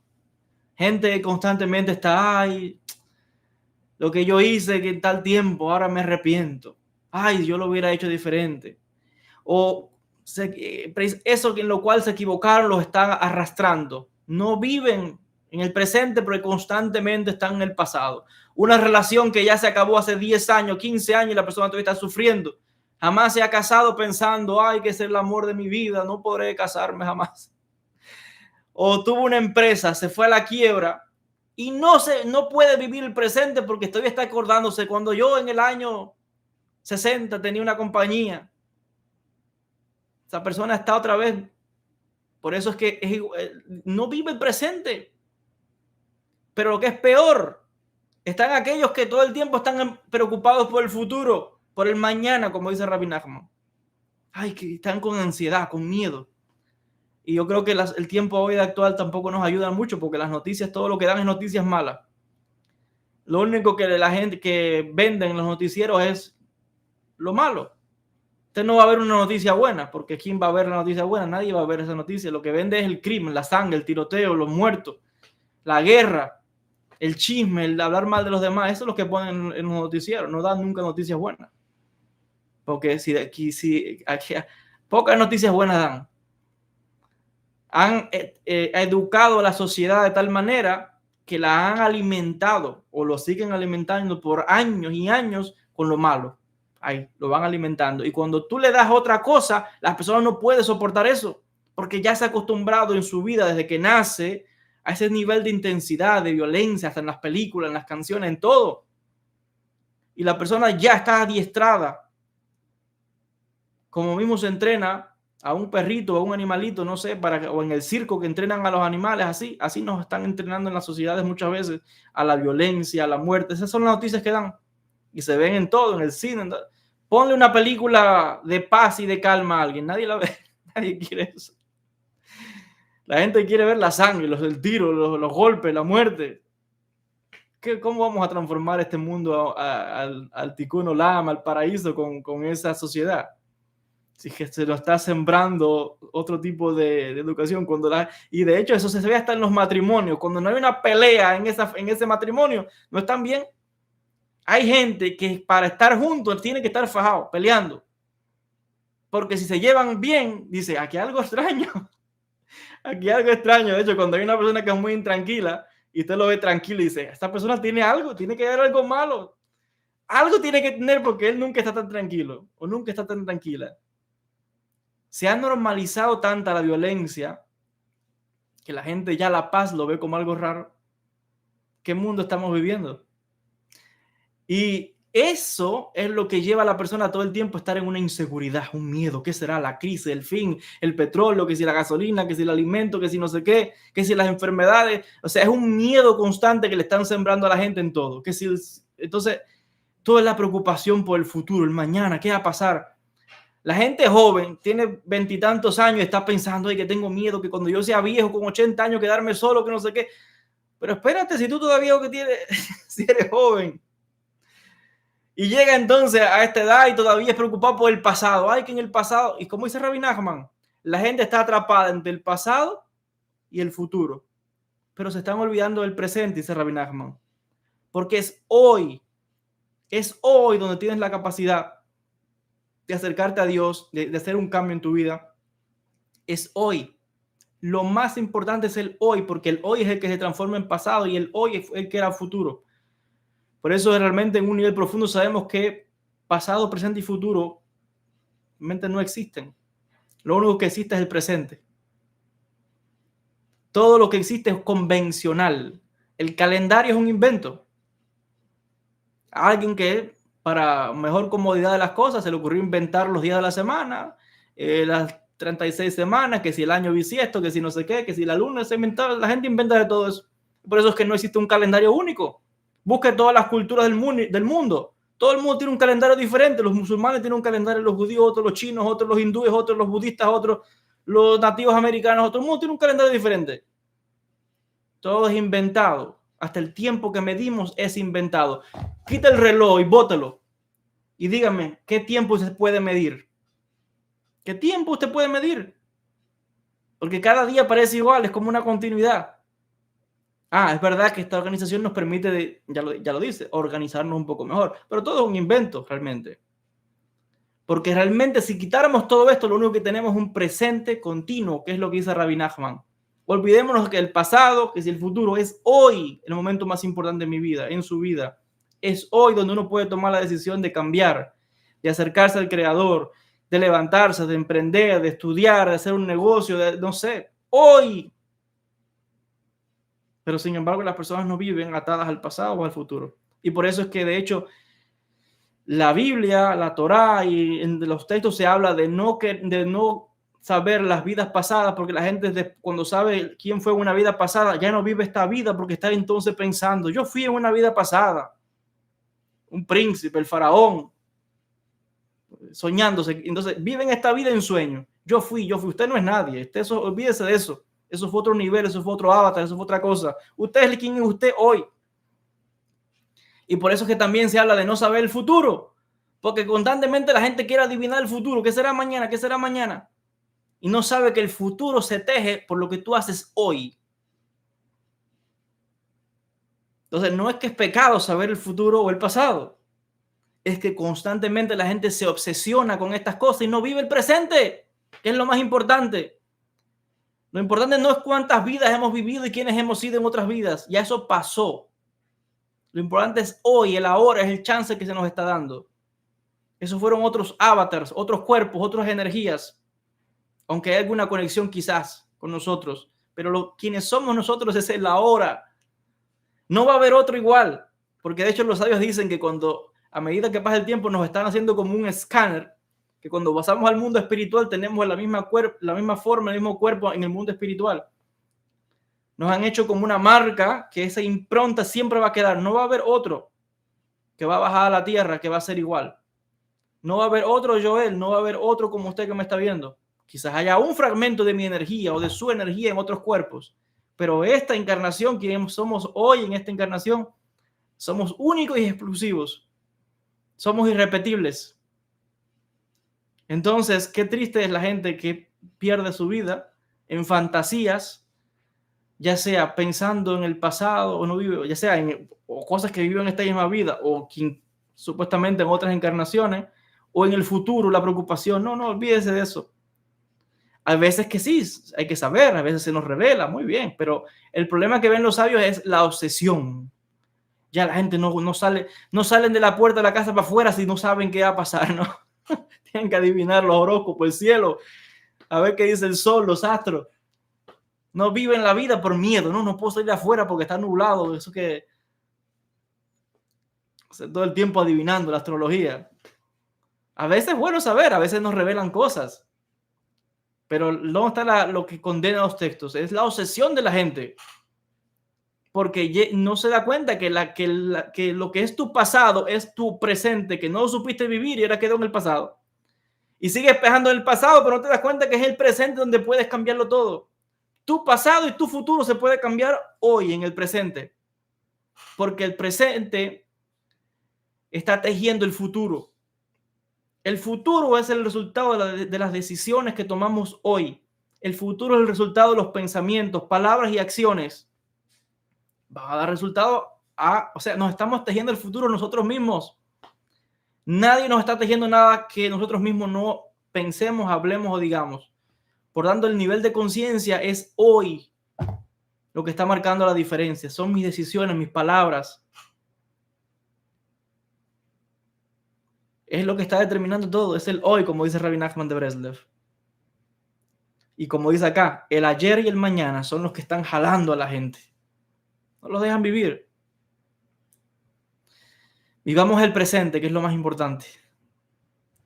Gente que constantemente está, ay, lo que yo hice que en tal tiempo, ahora me arrepiento. Ay, yo lo hubiera hecho diferente. O eso en lo cual se equivocaron los están arrastrando. No viven en el presente, pero constantemente están en el pasado. Una relación que ya se acabó hace 10 años, 15 años y la persona todavía está sufriendo. Jamás se ha casado pensando, ay, que es el amor de mi vida, no podré casarme jamás. O tuvo una empresa, se fue a la quiebra y no puede vivir el presente porque todavía está acordándose cuando yo en el año 60 tenía una compañía. Esa persona está otra vez Por eso es que no vive el presente. Pero lo que es peor, están aquellos que todo el tiempo están preocupados por el futuro, por el mañana, como dice Rabbi Nachman. Ay, que están con ansiedad, con miedo. Y yo creo que el tiempo hoy actual tampoco nos ayuda mucho, porque las noticias, todo lo que dan es noticias malas. Lo único que la gente que venden en los noticieros es lo malo. Usted no va a ver una noticia buena, porque ¿quién va a ver la noticia buena? Nadie va a ver esa noticia. Lo que vende es el crimen, la sangre, el tiroteo, los muertos, la guerra, el chisme, el hablar mal de los demás. Eso es lo que ponen en los noticieros. No dan nunca noticias buenas. Porque aquí pocas noticias buenas dan. Han educado a la sociedad de tal manera que la han alimentado o lo siguen alimentando por años y años con lo malo. Ahí lo van alimentando. Y cuando tú le das otra cosa, las personas no pueden soportar eso, porque ya se ha acostumbrado en su vida desde que nace a ese nivel de intensidad, de violencia, hasta en las películas, en las canciones, en todo. Y la persona ya está adiestrada. Como mismo se entrena a un perrito o a un animalito, no sé, o en el circo que entrenan a los animales, así nos están entrenando en las sociedades muchas veces a la violencia, a la muerte. Esas son las noticias que dan y se ven en todo, en el cine. Ponle una película de paz y de calma a alguien, nadie la ve, nadie quiere eso. La gente quiere ver la sangre, el tiro, los golpes, la muerte. ¿Cómo vamos a transformar este mundo al Tikkun Olam, al paraíso con esa sociedad? Si que se lo está sembrando otro tipo de educación. Y de hecho eso se ve hasta en los matrimonios. Cuando no hay una pelea en ese matrimonio, no están bien. Hay gente que para estar juntos tiene que estar fajado, peleando. Porque si se llevan bien, dice, aquí hay algo extraño. Aquí hay algo extraño. De hecho, cuando hay una persona que es muy intranquila y usted lo ve tranquilo y dice, esta persona tiene algo, tiene que haber algo malo. Algo tiene que tener porque él nunca está tan tranquilo o nunca está tan tranquila. Se ha normalizado tanta la violencia que la gente ya la paz lo ve como algo raro. ¿Qué mundo estamos viviendo? Y eso es lo que lleva a la persona todo el tiempo a estar en una inseguridad, un miedo. ¿Qué será? La crisis, el fin, el petróleo, que si la gasolina, que si el alimento, que si no sé qué, que si las enfermedades. O sea, es un miedo constante que le están sembrando a la gente en todo. Entonces, toda es la preocupación por el futuro, el mañana, ¿qué va a pasar? La gente joven tiene 20 y tantos años y está pensando que tengo miedo, que cuando yo sea viejo con 80 años quedarme solo, que no sé qué. Pero espérate, si tú todavía que tienes, si eres joven y llega entonces a esta edad y todavía es preocupado por el pasado. Ay, que en el pasado, y como dice Rabbi Nachman, la gente está atrapada entre el pasado y el futuro, pero se están olvidando del presente, dice Rabbi Nachman, porque es hoy donde tienes la capacidad de acercarte a Dios, de hacer un cambio en tu vida. Es hoy. Lo más importante es el hoy, porque el hoy es el que se transforma en pasado y el hoy es el que era futuro. Por eso realmente en un nivel profundo sabemos que pasado, presente y futuro realmente no existen. Lo único que existe es el presente. Todo lo que existe es convencional. El calendario es un invento. Alguien que para mejor comodidad de las cosas se le ocurrió inventar los días de la semana, las 36 semanas, que si el año bisiesto, que si no sé qué, que si la luna se inventó, la gente inventa de todo eso. Por eso es que no existe un calendario único. Busque todas las culturas del mundo. Todo el mundo tiene un calendario diferente. Los musulmanes tienen un calendario, los judíos, otros los chinos, otros los hindúes, otros los budistas, otros los nativos americanos, todo el mundo tiene un calendario diferente. Todo es inventado. Hasta el tiempo que medimos es inventado. Quita el reloj y bótalo. Y dígame, ¿qué tiempo se puede medir? ¿Qué tiempo usted puede medir? Porque cada día parece igual, es como una continuidad. Es verdad que esta organización nos permite, ya lo dice, organizarnos un poco mejor. Pero todo es un invento realmente. Porque realmente si quitáramos todo esto, lo único que tenemos es un presente continuo, que es lo que dice Rabbi Nachman. Olvidémonos que el pasado, que si el futuro, es hoy el momento más importante de mi vida, en su vida. Es hoy donde uno puede tomar la decisión de cambiar, de acercarse al Creador, de levantarse, de emprender, de estudiar, de hacer un negocio, no sé, hoy. Pero sin embargo las personas no viven atadas al pasado o al futuro. Y por eso es que de hecho la Biblia, la Torá y en los textos se habla de no saber las vidas pasadas, porque la gente cuando sabe quién fue en una vida pasada, ya no vive esta vida porque está entonces pensando, yo fui en una vida pasada, un príncipe, el faraón, soñándose. Entonces viven esta vida en sueño. Yo fui, usted no es nadie, olvídese de eso. Eso fue otro nivel, eso fue otro avatar, eso fue otra cosa. Usted es quien es usted hoy. Y por eso es que también se habla de no saber el futuro, porque constantemente la gente quiere adivinar el futuro. ¿Qué será mañana? ¿Qué será mañana? Y no sabe que el futuro se teje por lo que tú haces hoy. Entonces, no es que es pecado saber el futuro o el pasado. Es que constantemente la gente se obsesiona con estas cosas y no vive el presente, que es lo más importante. Lo importante no es cuántas vidas hemos vivido y quiénes hemos sido en otras vidas. Ya eso pasó. Lo importante es hoy, el ahora, es el chance que se nos está dando. Esos fueron otros avatars, otros cuerpos, otras energías. Aunque hay alguna conexión quizás con nosotros. Pero quienes somos nosotros es el ahora. No va a haber otro igual. Porque de hecho los sabios dicen que a medida que pasa el tiempo nos están haciendo como un escáner, que cuando pasamos al mundo espiritual tenemos la misma forma, el mismo cuerpo en el mundo espiritual. Nos han hecho como una marca que esa impronta siempre va a quedar. No va a haber otro que va a bajar a la tierra que va a ser igual. No va a haber otro Joel, no va a haber otro como usted que me está viendo. Quizás haya un fragmento de mi energía o de su energía en otros cuerpos, pero esta encarnación, quien somos hoy en esta encarnación, somos únicos y exclusivos. Somos irrepetibles. Entonces, qué triste es la gente que pierde su vida en fantasías, ya sea pensando en el pasado o no vive, ya sea o cosas que viven en esta misma vida o supuestamente en otras encarnaciones o en el futuro, la preocupación. No, olvídese de eso. A veces que sí, hay que saber, a veces se nos revela, muy bien, pero el problema que ven los sabios es la obsesión. Ya la gente no salen de la puerta de la casa para afuera si no saben qué va a pasar, ¿no? Tienen que adivinar los horóscopos, el cielo, a ver qué dice el sol, los astros. No viven la vida por miedo, no puedo salir de afuera porque está nublado, eso que todo el tiempo adivinando la astrología. A veces es bueno saber, a veces nos revelan cosas, pero no está lo que condena los textos, es la obsesión de la gente, porque no se da cuenta que lo que es tu pasado es tu presente, que no supiste vivir y ahora quedó en el pasado. Y sigues pejando en el pasado, pero no te das cuenta que es el presente donde puedes cambiarlo todo. Tu pasado y tu futuro se puede cambiar hoy, en el presente, porque el presente está tejiendo el futuro. El futuro es el resultado de las decisiones que tomamos hoy. El futuro es el resultado de los pensamientos, palabras y acciones. Va a dar resultado o sea, nos estamos tejiendo el futuro nosotros mismos. Nadie nos está tejiendo nada que nosotros mismos no pensemos, hablemos o digamos. Por tanto, el nivel de conciencia es hoy lo que está marcando la diferencia. Son mis decisiones, mis palabras. Es lo que está determinando todo. Es el hoy, como dice Rabbi Nachman de Breslev. Y como dice acá, el ayer y el mañana son los que están jalando a la gente. No los dejan vivir. Vivamos el presente, que es lo más importante.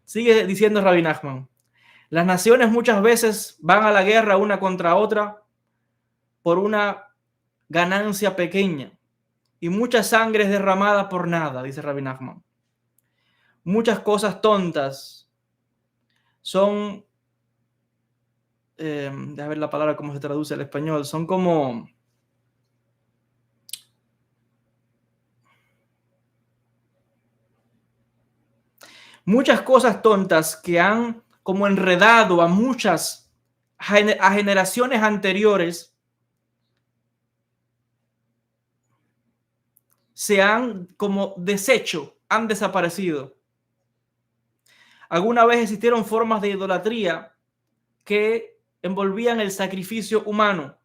Sigue diciendo Rabbi Nachman. Las naciones muchas veces van a la guerra una contra otra por una ganancia pequeña y mucha sangre es derramada por nada, dice Rabbi Nachman. Muchas cosas tontas son, déjame ver la palabra cómo se traduce al español, son como muchas cosas tontas que han como enredado a a generaciones anteriores, se han como deshecho, han desaparecido. Alguna vez existieron formas de idolatría que envolvían el sacrificio humano,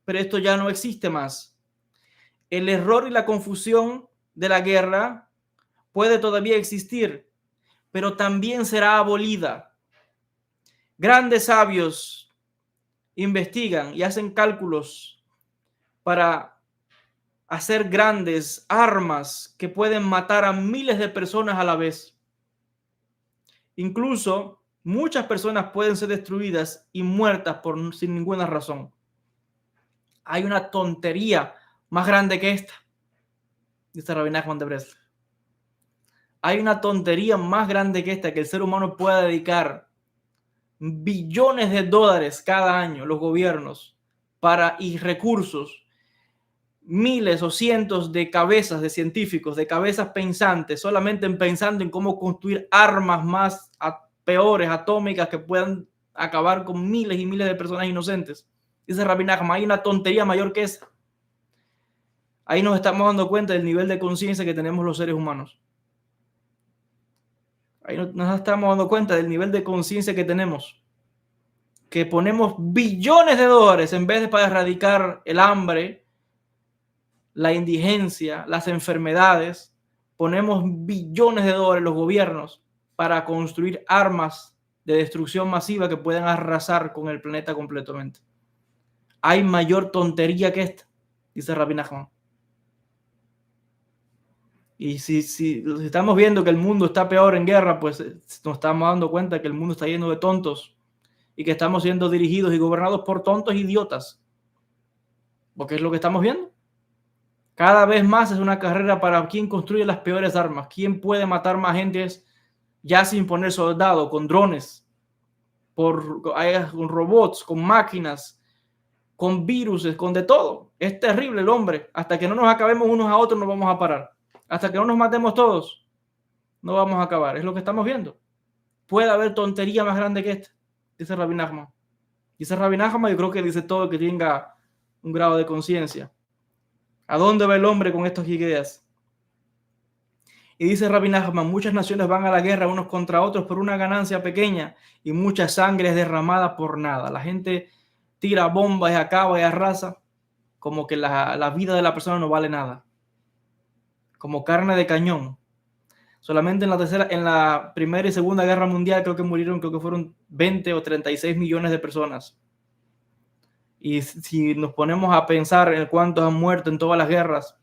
pero esto ya no existe más. El error y la confusión de la guerra puede todavía existir, pero también será abolida. Grandes sabios investigan y hacen cálculos para hacer grandes armas que pueden matar a miles de personas a la vez. Incluso muchas personas pueden ser destruidas y muertas sin ninguna razón. Hay una tontería más grande que esta, dice Rabbi Nachman de Breslev. Hay una tontería más grande que esta, que el ser humano pueda dedicar billones de dólares cada año, los gobiernos, y recursos, miles o cientos de cabezas de científicos, de cabezas pensantes, solamente pensando en cómo construir armas más peores, atómicas, que puedan acabar con miles y miles de personas inocentes. Dice Rabbi Nachman, hay una tontería mayor que esa. Ahí nos estamos dando cuenta del nivel de conciencia que tenemos los seres humanos. Ahí nos estamos dando cuenta del nivel de conciencia que tenemos. Que ponemos billones de dólares en vez de para erradicar el hambre, la indigencia, las enfermedades. Ponemos billones de dólares los gobiernos para construir armas de destrucción masiva que puedan arrasar con el planeta completamente. Hay mayor tontería que esta, dice Rabbi Nachman. Y si estamos viendo que el mundo está peor en guerra, pues nos estamos dando cuenta que el mundo está lleno de tontos y que estamos siendo dirigidos y gobernados por tontos idiotas. Porque es lo que estamos viendo. Cada vez más es una carrera para quién construye las peores armas, quién puede matar más gente ya sin poner soldados, con drones, con robots, con máquinas, con virus, con de todo. Es terrible el hombre. Hasta que no nos acabemos unos a otros no vamos a parar. Hasta que no nos matemos todos, no vamos a acabar. Es lo que estamos viendo. Puede haber tontería más grande que esta, dice Rabbi Nachman. Dice Rabbi Nachman, yo creo que dice todo el que tenga un grado de conciencia. ¿A dónde va el hombre con estas ideas? Y dice Rabbi Nachman, muchas naciones van a la guerra unos contra otros por una ganancia pequeña y mucha sangre es derramada por nada. La gente tira bombas y acaba y arrasa como que la vida de la persona no vale nada. Como carne de cañón. Solamente en la Primera y Segunda Guerra Mundial creo que fueron 20 o 36 millones de personas. Y si nos ponemos a pensar en cuántos han muerto en todas las guerras,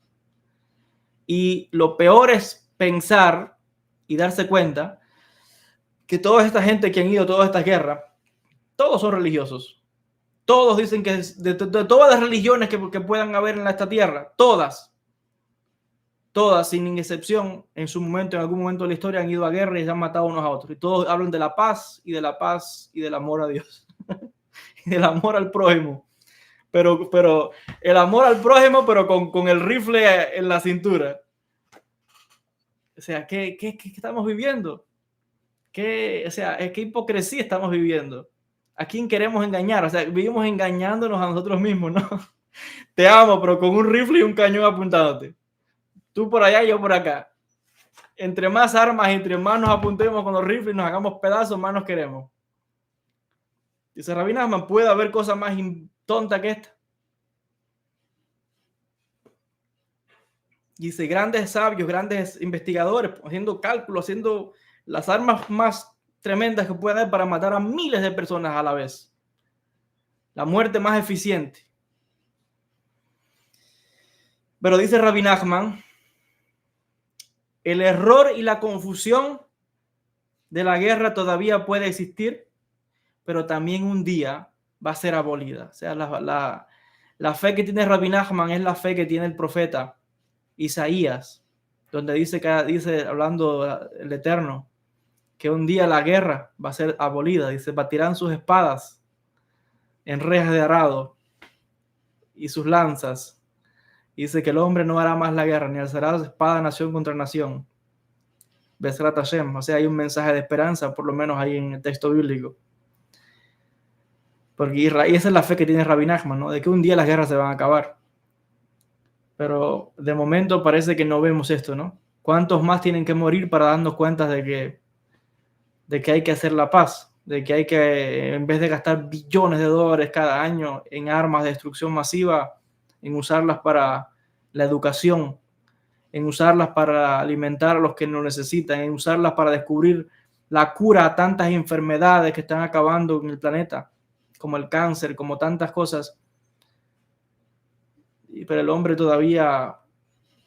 y lo peor es pensar y darse cuenta que toda esta gente que han ido a todas estas guerras, todos son religiosos. Todos dicen que de todas las religiones que puedan haber en esta tierra, todas, sin excepción, en algún momento de la historia han ido a guerra y se han matado unos a otros. Y todos hablan de la paz y del amor a Dios. Y del amor al prójimo. Pero el amor al prójimo, pero con el rifle en la cintura. O sea, ¿qué estamos viviendo? ¿Qué hipocresía estamos viviendo? ¿A quién queremos engañar? O sea, vivimos engañándonos a nosotros mismos, ¿no? Te amo, pero con un rifle y un cañón apuntándote. Tú por allá y yo por acá. Entre más armas, entre más nos apuntemos con los rifles y nos hagamos pedazos, más nos queremos. Dice Rabbi Nachman, ¿puede haber cosa más tonta que esta? Dice, grandes sabios, grandes investigadores, haciendo cálculos, haciendo las armas más tremendas que puede haber para matar a miles de personas a la vez. La muerte más eficiente. Pero dice Rabbi Nachman, el error y la confusión de la guerra todavía puede existir, pero también un día va a ser abolida. O sea, la fe que tiene Rabbi Nachman es la fe que tiene el profeta Isaías, donde dice, hablando el Eterno, que un día la guerra va a ser abolida. Dice, batirán sus espadas en rejas de arado y sus lanzas. Y dice que el hombre no hará más la guerra, ni alzará espada nación contra nación. Besrat Hashem. O sea, hay un mensaje de esperanza, por lo menos ahí en el texto bíblico. Porque esa es la fe que tiene Rabbi Nachman, ¿no? De que un día las guerras se van a acabar. Pero de momento parece que no vemos esto, ¿no? ¿Cuántos más tienen que morir para darnos cuenta de que hay que hacer la paz? De que hay que, en vez de gastar billones de dólares cada año en armas de destrucción masiva, en usarlas para la educación, en usarlas para alimentar a los que no necesitan, en usarlas para descubrir la cura a tantas enfermedades que están acabando en el planeta, como el cáncer, como tantas cosas. Pero el hombre todavía,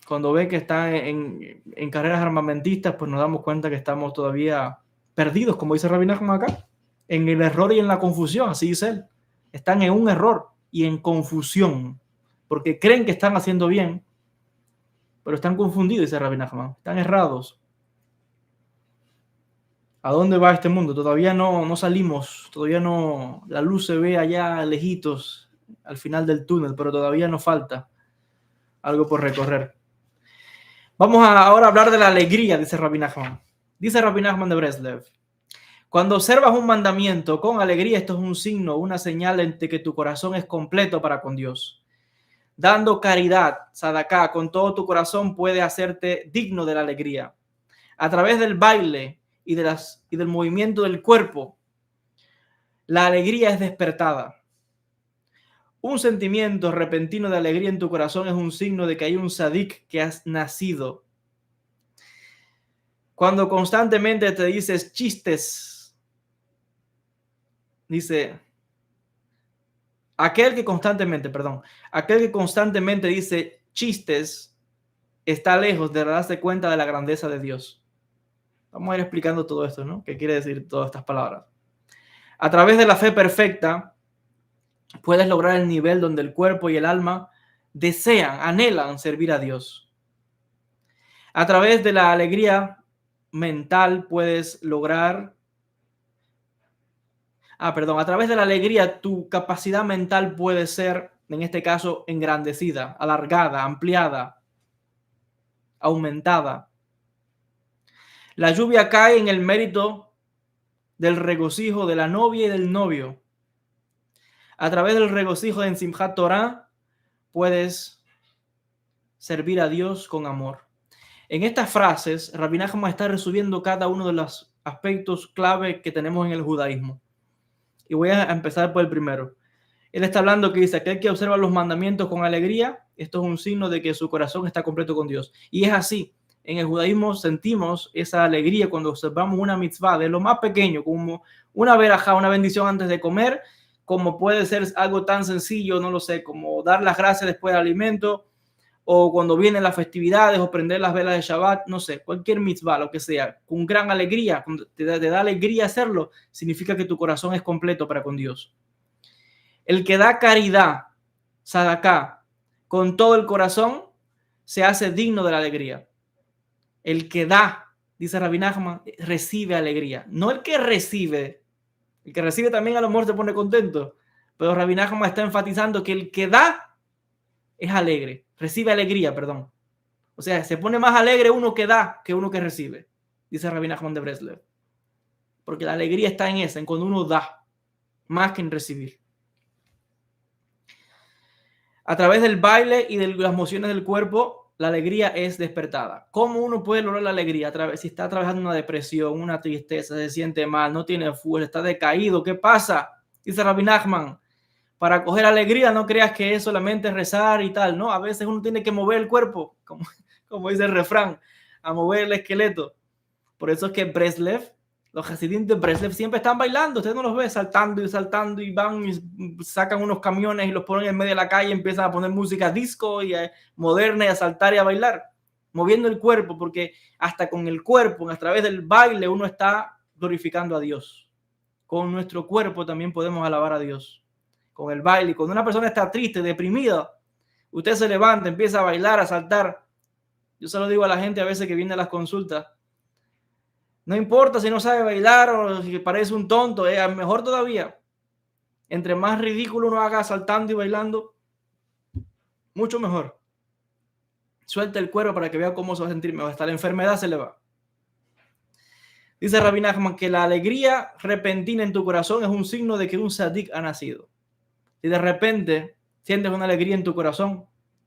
cuando ve que está en carreras armamentistas, pues nos damos cuenta que estamos todavía perdidos, como dice Rabbi Nachman acá. en el error y en la confusión, así dice él. Están en un error y en confusión, porque creen que están haciendo bien, pero están confundidos, dice Rabbi Nachman, están errados. ¿A dónde va este mundo? Todavía no salimos, todavía no, la luz se ve allá lejitos, al final del túnel, pero todavía nos falta algo por recorrer. Vamos ahora a hablar de la alegría, dice Rabbi Nachman. Dice Rabbi Nachman de Breslev: cuando observas un mandamiento con alegría, esto es un signo, una señal de que tu corazón es completo para con Dios. Dando caridad, sadaká, con todo tu corazón puede hacerte digno de la alegría. A través del baile y del movimiento del cuerpo, la alegría es despertada. Un sentimiento repentino de alegría en tu corazón es un signo de que hay un sadik que has nacido. Cuando constantemente te dices chistes, dice, aquel que constantemente dice chistes está lejos de darse cuenta de la grandeza de Dios. Vamos a ir explicando todo esto, ¿no? ¿Qué quiere decir todas estas palabras? A través de la fe perfecta, puedes lograr el nivel donde el cuerpo y el alma desean, anhelan servir a Dios. A través de la alegría mental puedes lograr... a través de la alegría tu capacidad mental puede ser, en este caso, engrandecida, alargada, ampliada, aumentada. La lluvia cae en el mérito del regocijo de la novia y del novio. A través del regocijo en Simchat Torah puedes servir a Dios con amor. En estas frases, Rabbi Nachman está resumiendo cada uno de los aspectos clave que tenemos en el judaísmo. Y voy a empezar por el primero. Él está hablando que dice, aquel que observa los mandamientos con alegría, esto es un signo de que su corazón está completo con Dios. Y es así. En el judaísmo sentimos esa alegría cuando observamos una mitzvah de lo más pequeño, como una verajá, una bendición antes de comer, como puede ser algo tan sencillo, no lo sé, como dar las gracias después del alimento, o cuando vienen las festividades, o prender las velas de Shabbat, no sé, cualquier mitzvah, lo que sea, con gran alegría, cuando te da alegría hacerlo, significa que tu corazón es completo para con Dios. El que da caridad, sadaká, con todo el corazón, se hace digno de la alegría. El que da, dice Rabbi Nachman, recibe alegría. No el que recibe. El que recibe también a lo mejor se pone contento. Pero Rabbi Nachman está enfatizando que el que da es alegre. Recibe alegría, perdón. O sea, se pone más alegre uno que da que uno que recibe. Dice Rabbi Nachman de Breslev. Porque la alegría está en eso, en cuando uno da, más que en recibir. A través del baile y de las mociones del cuerpo, la alegría es despertada. ¿Cómo uno puede lograr la alegría? Si está atravesando una depresión, una tristeza, se siente mal, no tiene fuerza, está decaído, ¿qué pasa? Dice Rabbi Nachman, para coger alegría no creas que es solamente rezar y tal, ¿no? A veces uno tiene que mover el cuerpo, como dice el refrán, a mover el esqueleto. Por eso es que Breslev, los Hasidim de Breslev siempre están bailando, usted no los ve saltando y van y sacan unos camiones y los ponen en medio de la calle y empiezan a poner música disco y moderna y a saltar y a bailar, moviendo el cuerpo, porque hasta con el cuerpo, a través del baile, uno está glorificando a Dios. Con nuestro cuerpo también podemos alabar a Dios. Con el baile, cuando una persona está triste, deprimida, usted se levanta, empieza a bailar, a saltar. Yo se lo digo a la gente a veces que viene a las consultas. No importa si no sabe bailar o si parece un tonto, mejor todavía. Entre más ridículo uno haga saltando y bailando, mucho mejor. Suelta el cuerpo para que vea cómo se va a sentir mejor. Hasta la enfermedad se le va. Dice Rabbi Nachman que la alegría repentina en tu corazón es un signo de que un sadik ha nacido. Si de repente sientes una alegría en tu corazón,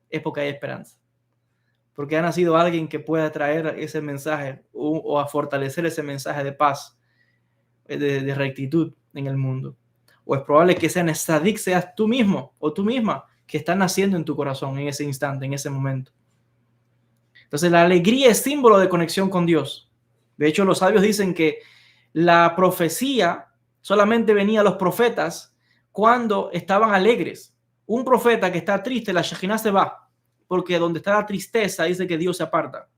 es porque hay esperanza. Porque ha nacido alguien que pueda traer ese mensaje o a fortalecer ese mensaje de paz, de rectitud en el mundo. O es probable que sea Sadik, seas tú mismo o tú misma que está naciendo en tu corazón en ese instante, en ese momento. Entonces la alegría es símbolo de conexión con Dios. De hecho, los sabios dicen que la profecía solamente venía a los profetas cuando estaban alegres. Un profeta que está triste, la Shejinah se va. Porque donde está la tristeza dice que Dios se aparta.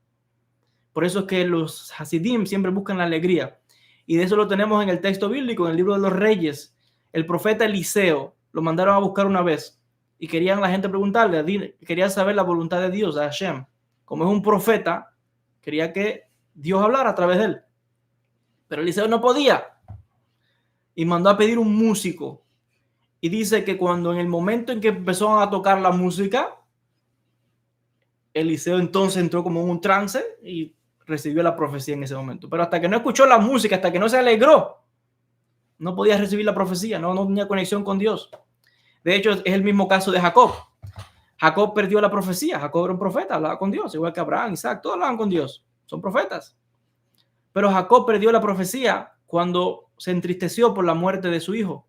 Por eso es que los Hasidim siempre buscan la alegría. Y de eso lo tenemos en el texto bíblico, en el libro de los Reyes. El profeta Eliseo lo mandaron a buscar una vez y querían la gente preguntarle, querían saber la voluntad de Dios, de Hashem. Como es un profeta, quería que Dios hablara a través de él. Pero Eliseo no podía y mandó a pedir un músico. Y dice que cuando en el momento en que empezó a tocar la música, Eliseo entonces entró como en un trance y recibió la profecía en ese momento. Pero hasta que no escuchó la música, hasta que no se alegró, no podía recibir la profecía, no tenía conexión con Dios. De hecho, es el mismo caso de Jacob. Jacob perdió la profecía. Jacob era un profeta, hablaba con Dios, igual que Abraham, Isaac, todos hablaban con Dios. Son profetas. Pero Jacob perdió la profecía cuando se entristeció por la muerte de su hijo,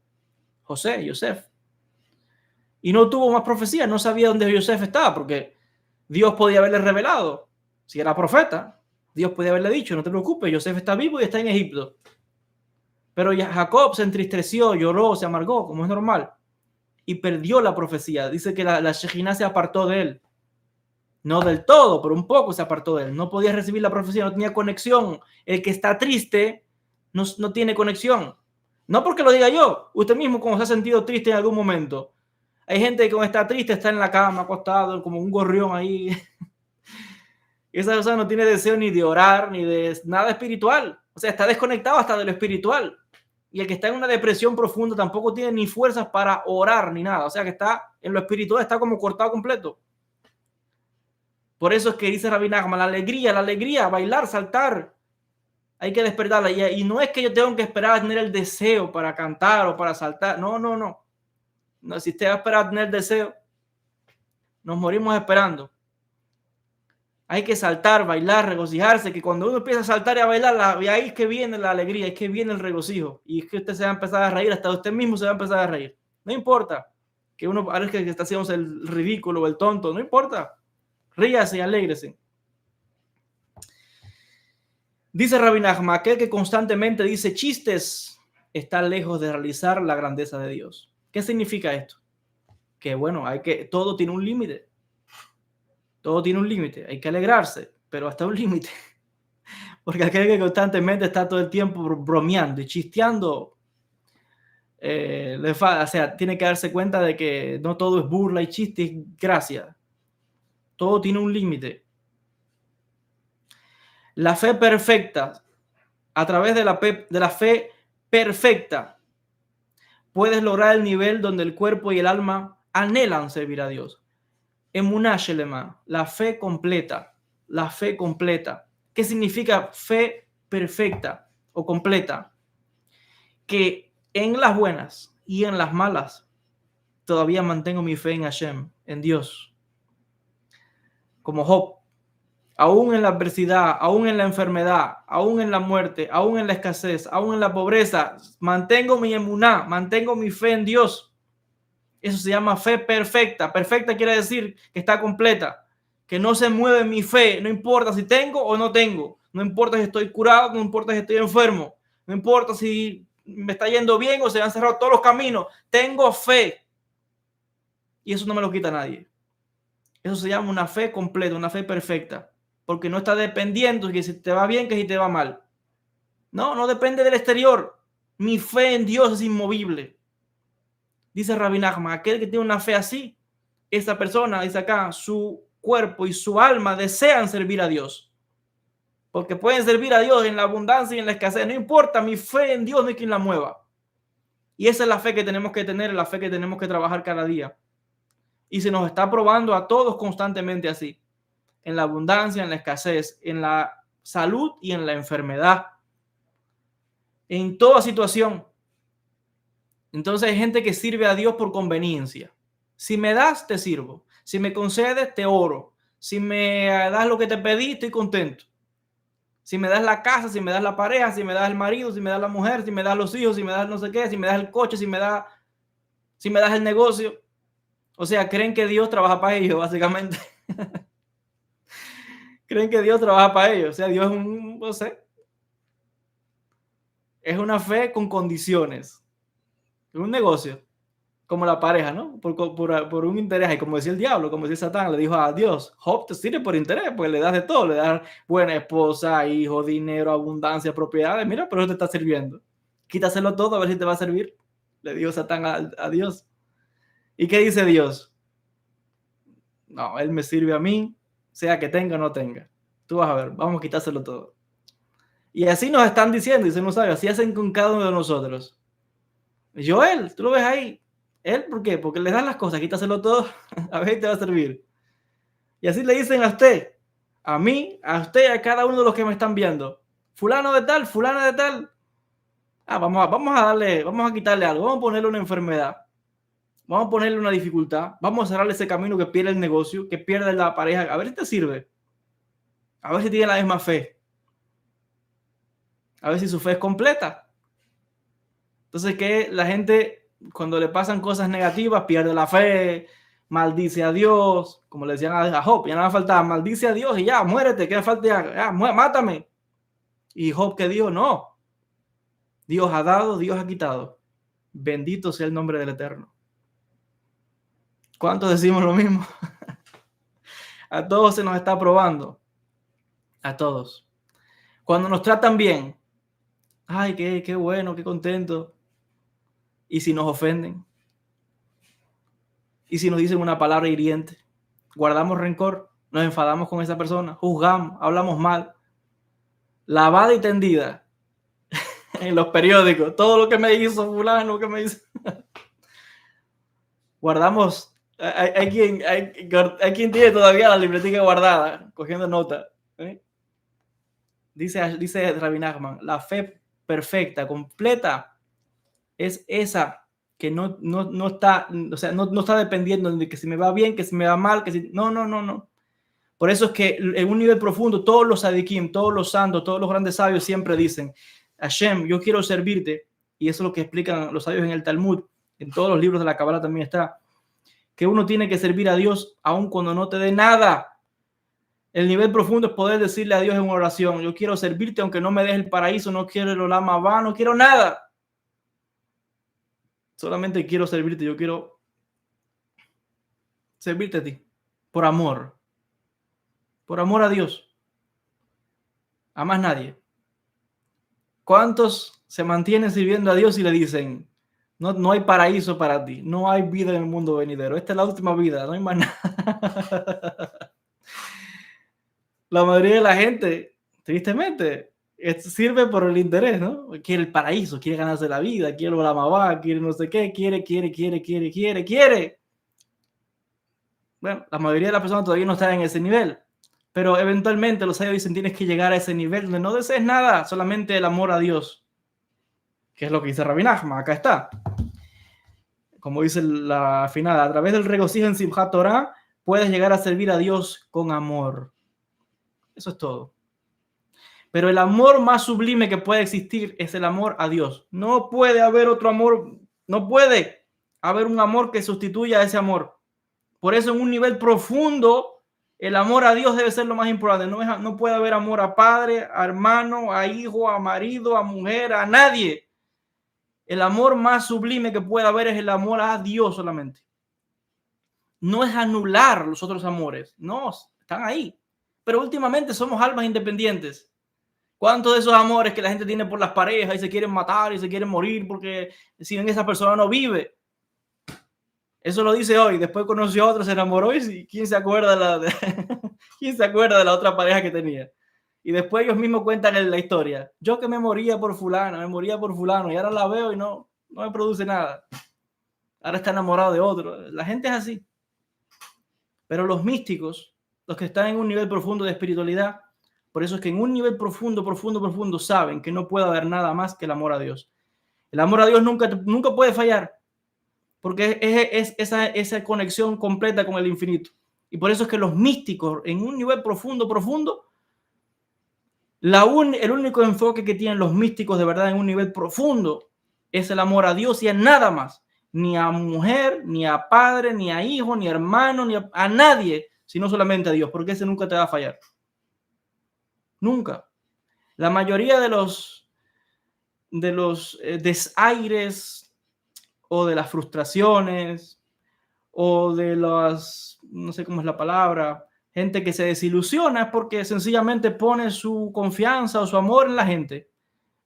Yosef. Y no tuvo más profecía, no sabía dónde Yosef estaba, porque Dios podía haberle revelado. Si era profeta, Dios podía haberle dicho, no te preocupes, Yosef está vivo y está en Egipto. Pero Jacob se entristeció, lloró, se amargó, como es normal, y perdió la profecía. Dice que la Shejina se apartó de él. No del todo, pero un poco se apartó de él. No podía recibir la profecía, no tenía conexión. El que está triste no tiene conexión. No porque lo diga yo. Usted mismo, como se ha sentido triste en algún momento. Hay gente que cuando está triste está en la cama, acostado, como un gorrión ahí. Esa persona no tiene deseo ni de orar, ni de nada espiritual. O sea, está desconectado hasta de lo espiritual. Y el que está en una depresión profunda tampoco tiene ni fuerzas para orar ni nada. O sea, que está en lo espiritual, está como cortado completo. Por eso es que dice Rabbi Nachman, la alegría, bailar, saltar. Hay que despertarla. Y no es que yo tengo que esperar a tener el deseo para cantar o para saltar. No, si usted va a esperar a tener deseo, nos morimos esperando. Hay que saltar, bailar, regocijarse, que cuando uno empieza a saltar y a bailar, ahí es que viene la alegría, es que viene el regocijo. Y es que usted se va a empezar a reír, hasta usted mismo se va a empezar a reír. No importa que uno parezca que está haciendo el ridículo o el tonto, no importa. Ríase y alégrese. Dice Rabbi Nachman, aquel que constantemente dice chistes está lejos de realizar la grandeza de Dios. ¿Qué significa esto? Que bueno, todo tiene un límite. Todo tiene un límite. Hay que alegrarse, pero hasta un límite. Porque aquel que constantemente está todo el tiempo bromeando y chisteando, o sea, tiene que darse cuenta de que no todo es burla y chiste y gracia. Todo tiene un límite. La fe perfecta, a través de la fe perfecta, puedes lograr el nivel donde el cuerpo y el alma anhelan servir a Dios. Emuná Shelema, la fe completa, la fe completa. ¿Qué significa fe perfecta o completa? Que en las buenas y en las malas todavía mantengo mi fe en Hashem, en Dios. Como Job, aún en la adversidad, aún en la enfermedad, aún en la muerte, aún en la escasez, aún en la pobreza, mantengo mi emuná, mantengo mi fe en Dios. Eso se llama fe perfecta. Perfecta quiere decir que está completa, que no se mueve mi fe, no importa si tengo o no tengo, no importa si estoy curado, no importa si estoy enfermo, no importa si me está yendo bien o se han cerrado todos los caminos, tengo fe. Y eso no me lo quita nadie. Eso se llama una fe completa, una fe perfecta, porque no está dependiendo de que si te va bien, que si te va mal. No depende del exterior. Mi fe en Dios es inmovible. Dice Rabbi Nachman, aquel que tiene una fe así, esa persona, dice acá, su cuerpo y su alma desean servir a Dios. Porque pueden servir a Dios en la abundancia y en la escasez. No importa, mi fe en Dios no hay quien la mueva. Y esa es la fe que tenemos que tener, la fe que tenemos que trabajar cada día. Y se nos está probando a todos constantemente así. En la abundancia, en la escasez, en la salud y en la enfermedad. En toda situación. Entonces hay gente que sirve a Dios por conveniencia. Si me das, te sirvo. Si me concedes, te oro. Si me das lo que te pedí, estoy contento. Si me das la casa, si me das la pareja, si me das el marido, si me das la mujer, si me das los hijos, si me das no sé qué, si me das el coche, si me das el negocio. O sea, creen que Dios trabaja para ellos, básicamente. Creen que Dios trabaja para ellos. O sea, Dios es no sé. Es una fe con condiciones. Es un negocio. como la pareja, ¿no? Por un interés, y como decía el diablo, como decía Satán, le dijo a Dios, Job te sirve por interés, pues le das de todo, le das buena esposa, hijo, dinero, abundancia, propiedades, mira, pero eso te está sirviendo. Quítaselo todo a ver si te va a servir, le dijo Satán a Dios. ¿Y qué dice Dios? No, él me sirve a mí, sea que tenga o no tenga. Tú vas a ver, vamos a quitárselo todo. Y así nos están diciendo, y se nos sabe, así hacen con cada uno de nosotros. Joel, tú lo ves ahí. ¿Él por qué? Porque le das las cosas, quítaselo todo, a ver si te va a servir. Y así le dicen a usted, a mí, a usted y a cada uno de los que me están viendo. Fulano de tal, fulana de tal. Vamos a quitarle algo, vamos a ponerle una enfermedad, vamos a ponerle una dificultad, vamos a cerrarle ese camino que pierde el negocio, que pierde la pareja, a ver si te sirve. A ver si tiene la misma fe. A ver si su fe es completa. Entonces, que la gente, cuando le pasan cosas negativas, pierde la fe, maldice a Dios, como le decían a Job, ya nada faltaba, maldice a Dios y ya, muérete, ¿qué falta? Ya, mátame. Y Job, que dijo, no, Dios ha dado, Dios ha quitado. Bendito sea el nombre del Eterno. ¿Cuántos decimos lo mismo? A todos se nos está probando. A todos. Cuando nos tratan bien, ay, qué bueno, qué contento. ¿Y si nos ofenden? ¿Y si nos dicen una palabra hiriente? ¿Guardamos rencor? ¿Nos enfadamos con esa persona? ¿Juzgamos? ¿Hablamos mal? Lavada y tendida en los periódicos. Todo lo que me hizo fulano, que me hizo. Guardamos. Hay quien tiene todavía la libretica guardada, cogiendo nota. ¿Eh? Dice Rabbi Nachman, la fe perfecta, completa, es esa que no está, o sea, no está dependiendo de que si me va bien, que si me va mal, que si... No. Por eso es que en un nivel profundo, todos los sadikim, todos los santos, todos los grandes sabios siempre dicen, Hashem, yo quiero servirte, y eso es lo que explican los sabios en el Talmud, en todos los libros de la Kabbalah también está, que uno tiene que servir a Dios aun cuando no te dé nada. El nivel profundo es poder decirle a Dios en una oración, yo quiero servirte aunque no me des el paraíso, no quiero el olam haba, no quiero nada. Solamente quiero servirte, yo quiero servirte a ti, por amor a Dios, a más nadie. ¿Cuántos se mantienen sirviendo a Dios y le dicen, no hay paraíso para ti, no hay vida en el mundo venidero, esta es la última vida, no hay más nada? La mayoría de la gente, tristemente, sirve por el interés, ¿no? Quiere el paraíso, quiere ganarse la vida, quiere la mamá, quiere no sé qué, quiere. Bueno, la mayoría de las personas todavía no están en ese nivel, pero eventualmente los sabios dicen, tienes que llegar a ese nivel donde no desees nada, solamente el amor a Dios, que es lo que dice Rabbi Nachman, acá está. Como dice la final, a través del regocijo en Simchat Torah, puedes llegar a servir a Dios con amor. Eso es todo. Pero el amor más sublime que puede existir es el amor a Dios. No puede haber otro amor, no puede haber un amor que sustituya a ese amor. Por eso en un nivel profundo, el amor a Dios debe ser lo más importante. No puede haber amor a padre, a hermano, a hijo, a marido, a mujer, a nadie. El amor más sublime que puede haber es el amor a Dios solamente. No es anular los otros amores, no, están ahí. Pero últimamente somos almas independientes. ¿Cuántos de esos amores que la gente tiene por las parejas y se quieren matar y se quieren morir porque si ven esa persona no vive? Eso lo dice hoy. Después conoció a otro, se enamoró y ¿quién se acuerda ¿quién se acuerda de la otra pareja que tenía? Y después ellos mismos cuentan la historia. Yo que me moría por fulano y ahora la veo y no me produce nada. Ahora está enamorado de otro. La gente es así. Pero los místicos, los que están en un nivel profundo de espiritualidad, por eso es que en un nivel profundo saben que no puede haber nada más que el amor a Dios. El amor a Dios nunca puede fallar, porque es esa conexión completa con el infinito. Y por eso es que los místicos, en un nivel profundo, el único enfoque que tienen los místicos de verdad en un nivel profundo es el amor a Dios y a nada más. Ni a mujer, ni a padre, ni a hijo, ni a hermano, ni a nadie, sino solamente a Dios, porque ese nunca te va a fallar. Nunca. La mayoría de los desaires o de las frustraciones o de las, no sé cómo es la palabra, gente que se desilusiona porque sencillamente pone su confianza o su amor en la gente.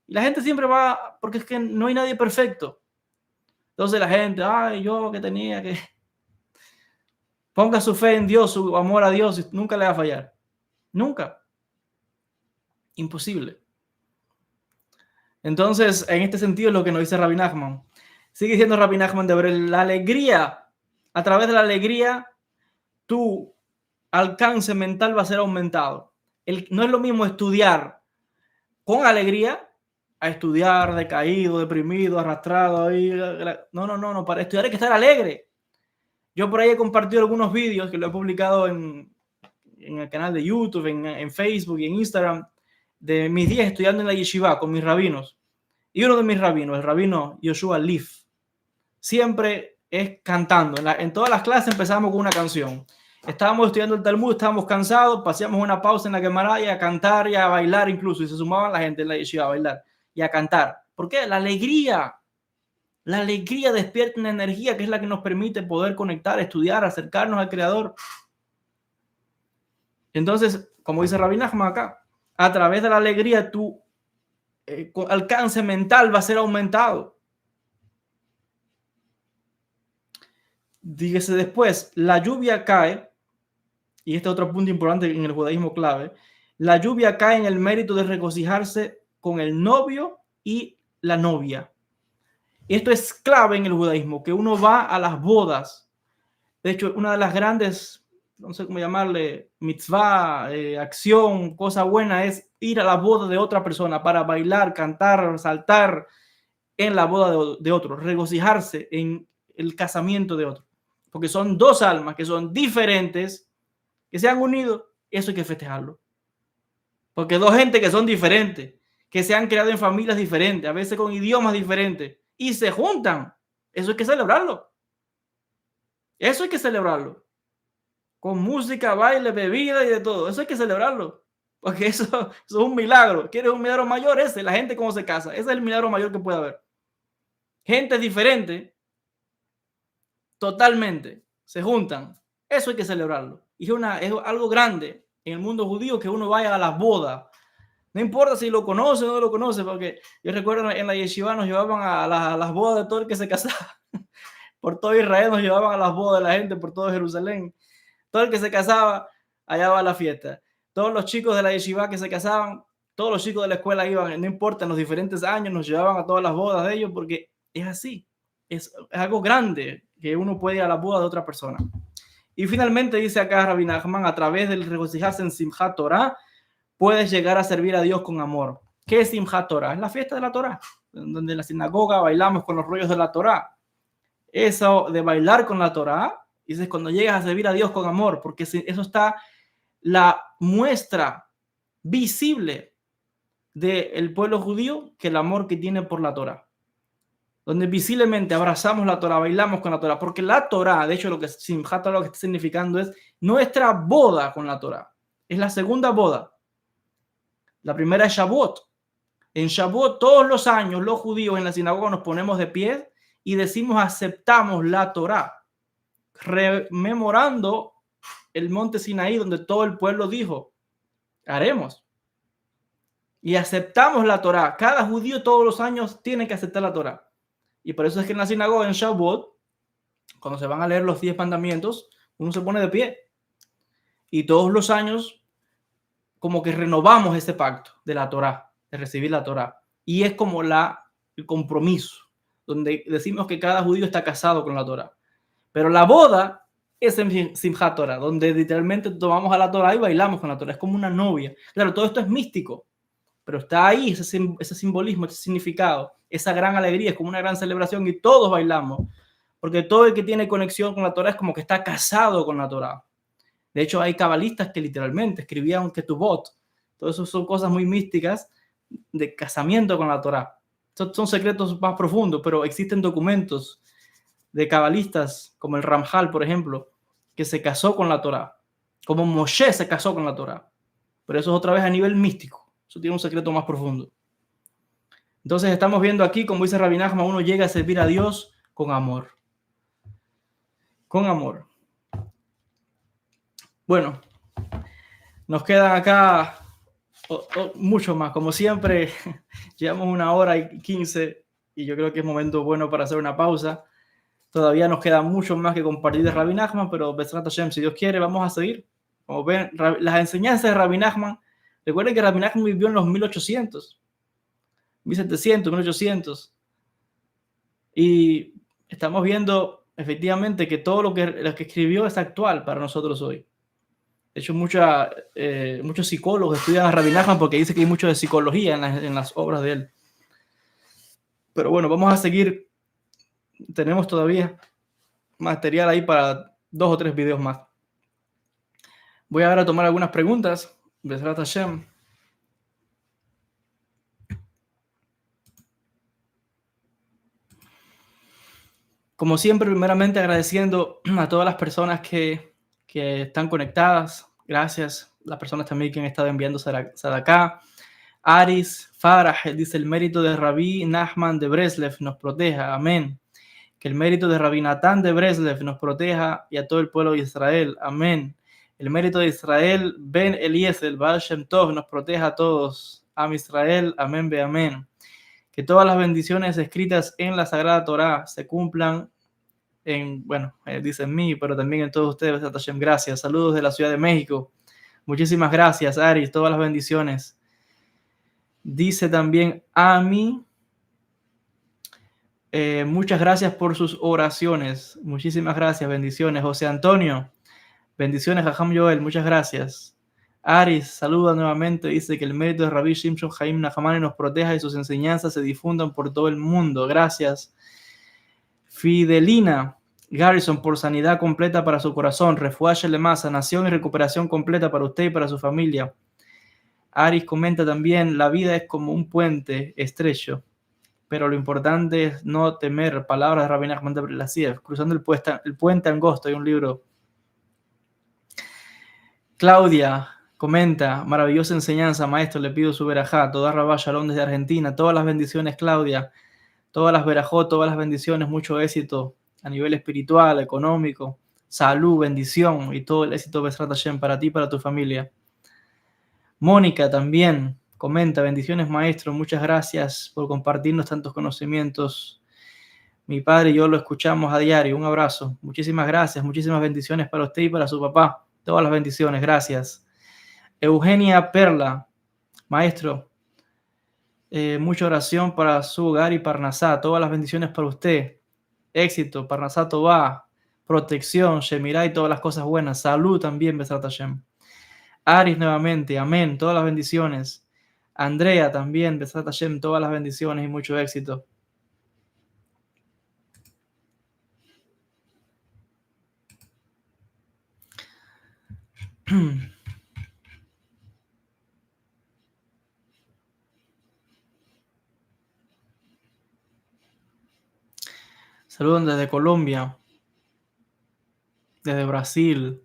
Y la gente siempre va, porque es que no hay nadie perfecto. Entonces la gente, ay, yo que tenía que... Ponga su fe en Dios, su amor a Dios, y nunca le va a fallar. Nunca. Imposible. Entonces, en este sentido es lo que nos dice Rabbi Nachman. Sigue diciendo Rabbi Nachman de ver la alegría. A través de la alegría, tu alcance mental va a ser aumentado. No es lo mismo estudiar con alegría a estudiar decaído, deprimido, arrastrado. Ahí. No. Para estudiar hay que estar alegre. Yo por ahí he compartido algunos vídeos que lo he publicado en el canal de YouTube, en Facebook y en Instagram, de mis días estudiando en la yeshiva con mis rabinos. Y uno de mis rabinos, el rabino Yoshua Leaf, siempre es cantando. En todas las clases empezamos con una canción. Estábamos estudiando el Talmud, estábamos cansados, pasamos una pausa en la Gemara y a cantar y a bailar incluso. Y se sumaban la gente en la yeshiva a bailar y a cantar. ¿Por qué? La alegría despierta una energía que es la que nos permite poder conectar, estudiar, acercarnos al Creador. Entonces, como dice Rabbi Nachman acá, a través de la alegría tu alcance mental va a ser aumentado. Dígase después, la lluvia cae, y este es otro punto importante en el judaísmo clave, la lluvia cae en el mérito de regocijarse con el novio y la novia. Esto es clave en el judaísmo, que uno va a las bodas. De hecho, una de las grandes, no sé cómo llamarle, mitzvah, acción, cosa buena, es ir a la boda de otra persona para bailar, cantar, saltar en la boda de otro, regocijarse en el casamiento de otro. Porque son dos almas que son diferentes, que se han unido, eso hay que festejarlo. Porque dos gente que son diferentes, que se han creado en familias diferentes, a veces con idiomas diferentes, y se juntan, eso hay que celebrarlo. Eso hay que celebrarlo. Con música, baile, bebida y de todo. Eso hay que celebrarlo. Porque eso es un milagro. ¿Quieres un milagro mayor? Ese, la gente cómo se casa. Ese es el milagro mayor que puede haber. Gente diferente, totalmente, se juntan. Eso hay que celebrarlo. Y es algo grande en el mundo judío que uno vaya a las bodas. No importa si lo conoce o no lo conoce, porque yo recuerdo en la yeshiva nos llevaban a las bodas de todo el que se casaba. Por todo Israel nos llevaban a las bodas de la gente, por todo Jerusalén. Todo el que se casaba, allá va a la fiesta. Todos los chicos de la yeshiva que se casaban, todos los chicos de la escuela iban, no importa, en los diferentes años nos llevaban a todas las bodas de ellos, porque es así. Es algo grande que uno puede ir a la boda de otra persona. Y finalmente dice acá Rabbi Nachman, a través del regocijarse en Simchat Torah, puedes llegar a servir a Dios con amor. ¿Qué es Simchat Torah? Es la fiesta de la Torah, donde en la sinagoga bailamos con los rollos de la Torah. Eso de bailar con la Torah, dices cuando llegas a servir a Dios con amor, porque eso está la muestra visible del pueblo judío, que el amor que tiene por la Torah. Donde visiblemente abrazamos la Torah, bailamos con la Torah, porque la Torah, de hecho, lo que Simchat Torah lo que está significando es nuestra boda con la Torah. Es la segunda boda. La primera es Shavuot. En Shavuot, todos los años, los judíos en la sinagoga nos ponemos de pie y decimos aceptamos la Torah, rememorando el monte Sinaí donde todo el pueblo dijo, haremos. Y aceptamos la Torah. Cada judío todos los años tiene que aceptar la Torah. Y por eso es que en la sinagoga, en Shavuot, cuando se van a leer los 10 mandamientos, uno se pone de pie. Y todos los años, como que renovamos ese pacto de la Torah, de recibir la Torah. Y es como el compromiso, donde decimos que cada judío está casado con la Torah. Pero la boda es en Simchat Torah, donde literalmente tomamos a la Torah y bailamos con la Torah. Es como una novia. Claro, todo esto es místico, pero está ahí ese simbolismo, ese significado, esa gran alegría, es como una gran celebración y todos bailamos, porque todo el que tiene conexión con la Torah es como que está casado con la Torah. De hecho, hay cabalistas que literalmente escribían Ketubot. Todo eso son cosas muy místicas de casamiento con la Torah. Son secretos más profundos, pero existen documentos de cabalistas como el Ramjal, por ejemplo, que se casó con la Torah, como Moshe se casó con la Torah. Pero eso es otra vez a nivel místico. Eso tiene un secreto más profundo. Entonces estamos viendo aquí, como dice Rabbi Nachman, uno llega a servir a Dios con amor. Con amor. Bueno, nos quedan acá mucho más. Como siempre, llevamos 1 hora y 15 y yo creo que es momento bueno para hacer una pausa. Todavía nos queda mucho más que compartir de Rabbi Nachman, pero Bezrat Hashem, si Dios quiere, vamos a seguir. Como ven, las enseñanzas de Rabbi Nachman. Recuerden que Rabbi Nachman vivió en los 1800, 1700, 1800. Y estamos viendo efectivamente que todo lo que escribió es actual para nosotros hoy. De hecho, muchos psicólogos estudian a Rabbi Nachman porque dice que hay mucho de psicología en las obras de él. Pero bueno, vamos a seguir. Tenemos todavía material ahí para 2 o 3 videos más. Voy ahora a tomar algunas preguntas. Bezrat Hashem. Como siempre, primeramente agradeciendo a todas las personas que están conectadas. Gracias. Las personas también que han estado enviando Sadaká. Aris Farah dice: el mérito de Rabbi Nachman de Breslev nos proteja. Amén. Que el mérito de Rabbi Natán de Breslev nos proteja y a todo el pueblo de Israel. Amén. El mérito de Israel Ben Eliezer, Baal Shem Tov, nos proteja a todos. Am Israel. Amén, be amén. Que todas las bendiciones escritas en la Sagrada Torá se cumplan dice en mí, pero también en todos ustedes. Gracias. Saludos de la Ciudad de México. Muchísimas gracias, Aris. Todas las bendiciones. Dice también Ami. Muchas gracias por sus oraciones. Muchísimas gracias. Bendiciones. José Antonio. Bendiciones, Jajam Joel. Muchas gracias. Aris saluda nuevamente. Dice que el mérito de Rabbi Shimshon Haim Nahamani nos proteja y sus enseñanzas se difundan por todo el mundo. Gracias. Fidelina Garrison, por sanidad completa para su corazón. Refuá Shelema, sanación y recuperación completa para usted y para su familia. Aris comenta también: la vida es como un puente estrecho, pero lo importante es no temer. Palabras de Rabbi Nachman de Breslev. Cruzando el puente angosto. Hay un libro. Claudia comenta: maravillosa enseñanza, maestro. Le pido su verajá. Toda Rabá Shalom desde Argentina. Todas las bendiciones, Claudia. Todas las verajot, todas las bendiciones. Mucho éxito a nivel espiritual, económico, salud, bendición y todo el éxito Bezrat Hashem para ti y para tu familia. Mónica también comenta: bendiciones, maestro. Muchas gracias por compartirnos tantos conocimientos. Mi padre y yo lo escuchamos a diario. Un abrazo. Muchísimas gracias. Muchísimas bendiciones para usted y para su papá. Todas las bendiciones. Gracias. Eugenia Perla. Maestro, mucha oración para su hogar y Parnasá. Todas las bendiciones para usted. Éxito. Parnasá Tová. Protección. Shemirá y todas las cosas buenas. Salud también, Bezrat Hashem. Aris nuevamente. Amén. Todas las bendiciones. Andrea también. Bezrat Hashem. Todas las bendiciones y mucho éxito. Saludos desde Colombia, desde Brasil.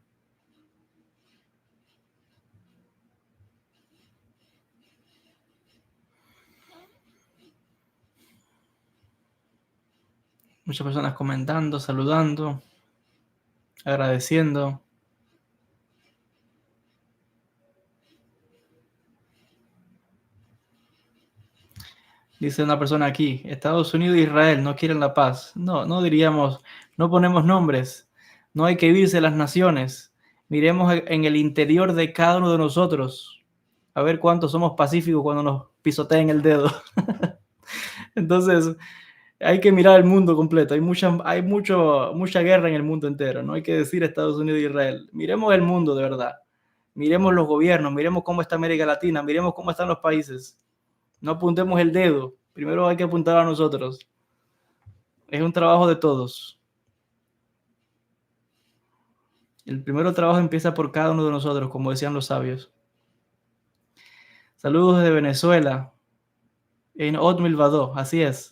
Muchas personas comentando, saludando, agradeciendo. Dice una persona aquí: Estados Unidos e Israel no quieren la paz. No diríamos, no ponemos nombres. No hay que irse las naciones. Miremos en el interior de cada uno de nosotros. A ver cuántos somos pacíficos cuando nos pisoteen el dedo. Entonces, hay que mirar el mundo completo. Hay mucha guerra en el mundo entero. No hay que decir Estados Unidos e Israel. Miremos el mundo de verdad. Miremos los gobiernos. Miremos cómo está América Latina. Miremos cómo están los países. No apuntemos el dedo. Primero hay que apuntar a nosotros. Es un trabajo de todos. El primer trabajo empieza por cada uno de nosotros, como decían los sabios. Saludos de Venezuela. En Otmil Vadó, así es.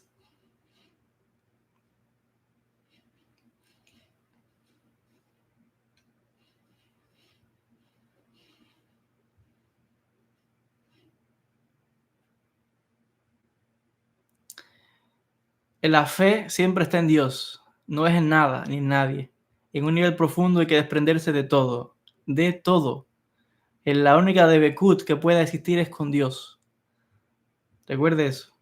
La fe siempre está en Dios, no es en nada ni en nadie. En un nivel profundo hay que desprenderse de todo, de todo. La única debekut que pueda existir es con Dios. Recuerde eso.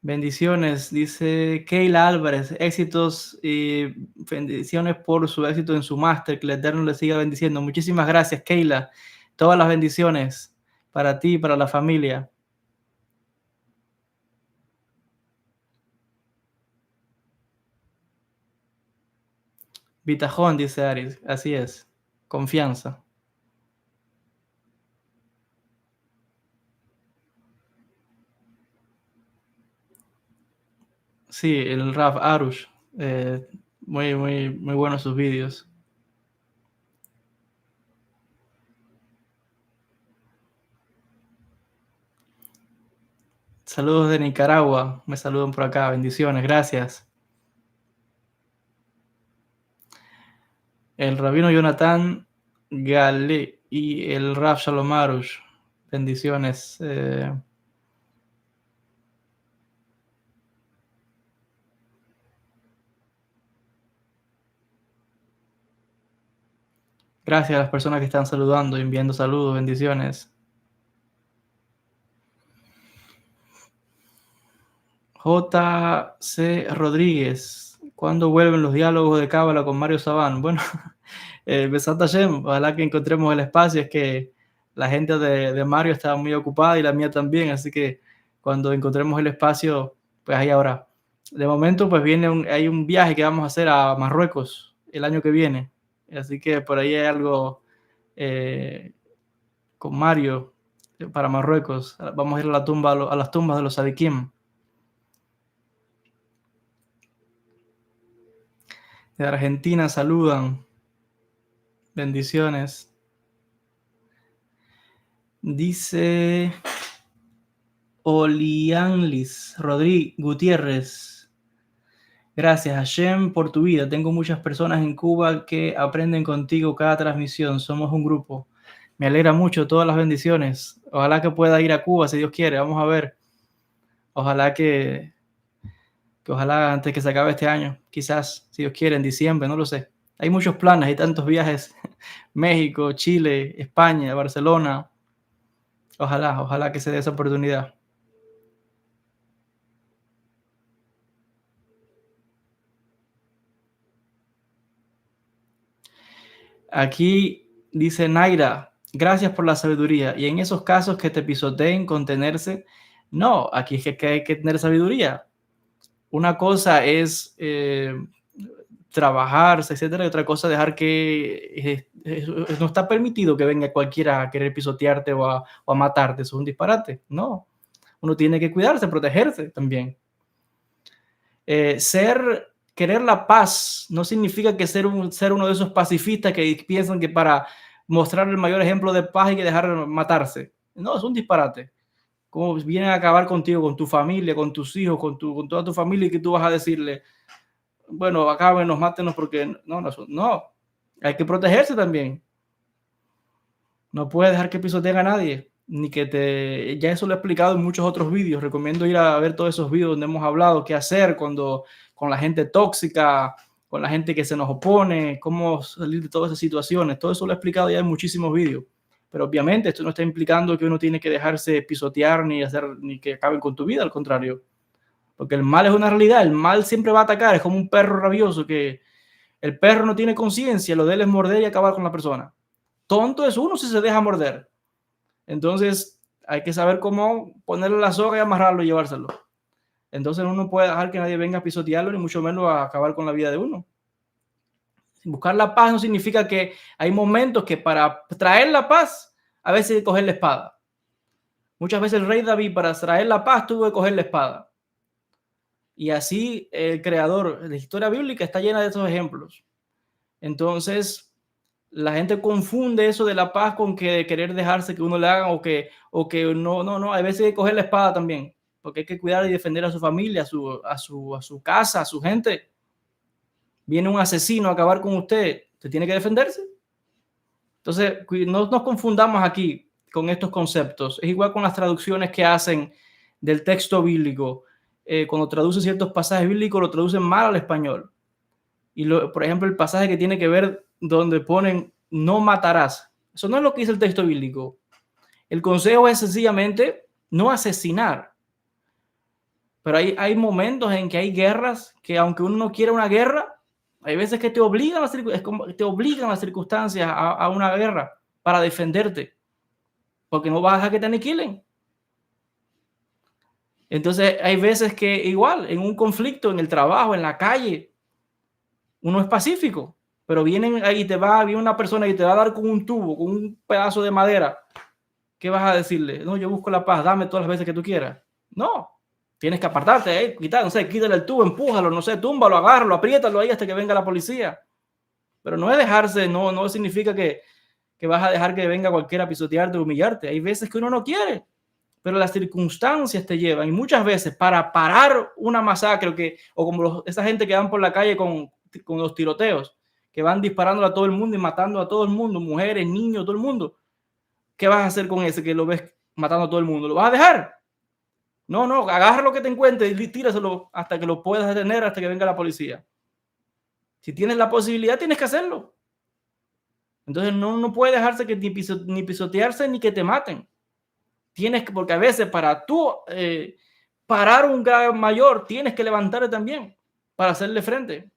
Bendiciones, dice Keila Álvarez, éxitos y bendiciones por su éxito en su máster, que el Eterno le siga bendiciendo. Muchísimas gracias, Keila. Todas las bendiciones para ti y para la familia. Bitajón, dice Aris, así es. Confianza. Sí, el Raf Arush. Muy buenos sus vídeos. Saludos de Nicaragua. Me saludan por acá. Bendiciones. Gracias. El rabino Jonathan Galé y el Raf Shalom Arush. Bendiciones. Gracias a las personas que están saludando y enviando saludos. Bendiciones. J.C. Rodríguez. ¿Cuándo vuelven los diálogos de Cábala con Mario Sabán? Bueno, Besat Hashem, ojalá que encontremos el espacio. Es que la gente de Mario está muy ocupada y la mía también, así que cuando encontremos el espacio, pues ahí habrá. De momento, pues hay un viaje que vamos a hacer a Marruecos el año que viene, así que por ahí hay algo con Mario para Marruecos. Vamos a ir a la tumba, a las tumbas de los Sadikim. De Argentina saludan. Bendiciones. Dice Olianlis Rodríguez Gutiérrez. Gracias, Hashem, por tu vida. Tengo muchas personas en Cuba que aprenden contigo cada transmisión. Somos un grupo. Me alegra mucho. Todas las bendiciones. Ojalá que pueda ir a Cuba si Dios quiere. Vamos a ver. Ojalá que ojalá antes que se acabe este año. Quizás, si Dios quiere, en diciembre. No lo sé. Hay muchos planes. Hay tantos viajes. México, Chile, España, Barcelona. Ojalá que se dé esa oportunidad. Aquí dice Naira, gracias por la sabiduría. Y en esos casos que te pisoteen, contenerse, no, aquí es que hay que tener sabiduría. Una cosa es trabajarse, etcétera, y otra cosa dejar que no está permitido que venga cualquiera a querer pisotearte o a matarte. Eso es un disparate. No, uno tiene que cuidarse, protegerse también. Querer la paz no significa que ser uno de esos pacifistas que piensan que para mostrar el mayor ejemplo de paz hay que dejar matarse. No, es un disparate. Como vienen a acabar contigo, con tu familia, con tus hijos, con toda tu familia, y que tú vas a decirle, bueno, acábenos, mátenos, porque no, hay que protegerse también. No puedes dejar que pisoteen a nadie, ni que ya eso lo he explicado en muchos otros vídeos. Recomiendo ir a ver todos esos vídeos donde hemos hablado qué hacer cuando con la gente tóxica, con la gente que se nos opone, cómo salir de todas esas situaciones. Todo eso lo he explicado ya en muchísimos vídeos. Pero obviamente esto no está implicando que uno tiene que dejarse pisotear ni que acaben con tu vida, al contrario. Porque el mal es una realidad, el mal siempre va a atacar, es como un perro rabioso que el perro no tiene conciencia, lo de él es morder y acabar con la persona. Tonto es uno si se deja morder. Entonces hay que saber cómo ponerle la soga y amarrarlo y llevárselo. Entonces uno no puede dejar que nadie venga a pisotearlo, ni mucho menos a acabar con la vida de uno. Buscar la paz no significa que hay momentos que para traer la paz a veces hay que coger la espada. Muchas veces el rey David para traer la paz tuvo que coger la espada. Y así el creador de la historia bíblica está llena de esos ejemplos. Entonces la gente confunde eso de la paz con que de querer dejarse que uno le haga o que no, hay veces hay que coger la espada también, porque hay que cuidar y defender a su familia, a su casa, a su gente. Viene un asesino a acabar con usted, usted tiene que defenderse. Entonces, no nos confundamos aquí con estos conceptos. Es igual con las traducciones que hacen del texto bíblico. Cuando traducen ciertos pasajes bíblicos, lo traducen mal al español. Y por ejemplo, el pasaje que tiene que ver donde ponen no matarás. Eso no es lo que dice el texto bíblico. El consejo es sencillamente no asesinar. Pero hay momentos en que hay guerras que, aunque uno no quiera una guerra, hay veces que te obligan las circunstancias a una guerra para defenderte, porque no vas a dejar que te aniquilen. Entonces, hay veces que igual, en un conflicto, en el trabajo, en la calle, uno es pacífico, pero viene una persona y te va a dar con un tubo, con un pedazo de madera. ¿Qué vas a decirle? No, yo busco la paz, dame todas las veces que tú quieras. No, tienes que apartarte, no sé, quítale el tubo, empújalo, no sé, túmbalo, agárralo, apriétalo ahí hasta que venga la policía. Pero no es dejarse, no significa que vas a dejar que venga cualquiera a pisotearte o humillarte. Hay veces que uno no quiere, pero las circunstancias te llevan. Y muchas veces para parar una masacre, o como esa gente que van por la calle con los tiroteos, que van disparando a todo el mundo y matando a todo el mundo, mujeres, niños, todo el mundo. ¿Qué vas a hacer con ese que lo ves matando a todo el mundo? ¿Lo vas a dejar? No, agarra lo que te encuentres y tíraselo hasta que lo puedas detener, hasta que venga la policía. Si tienes la posibilidad, tienes que hacerlo. Entonces no puede dejarse que ni pisotearse ni que te maten. Tienes que, porque a veces para tú parar un grado mayor, tienes que levantarte también para hacerle frente.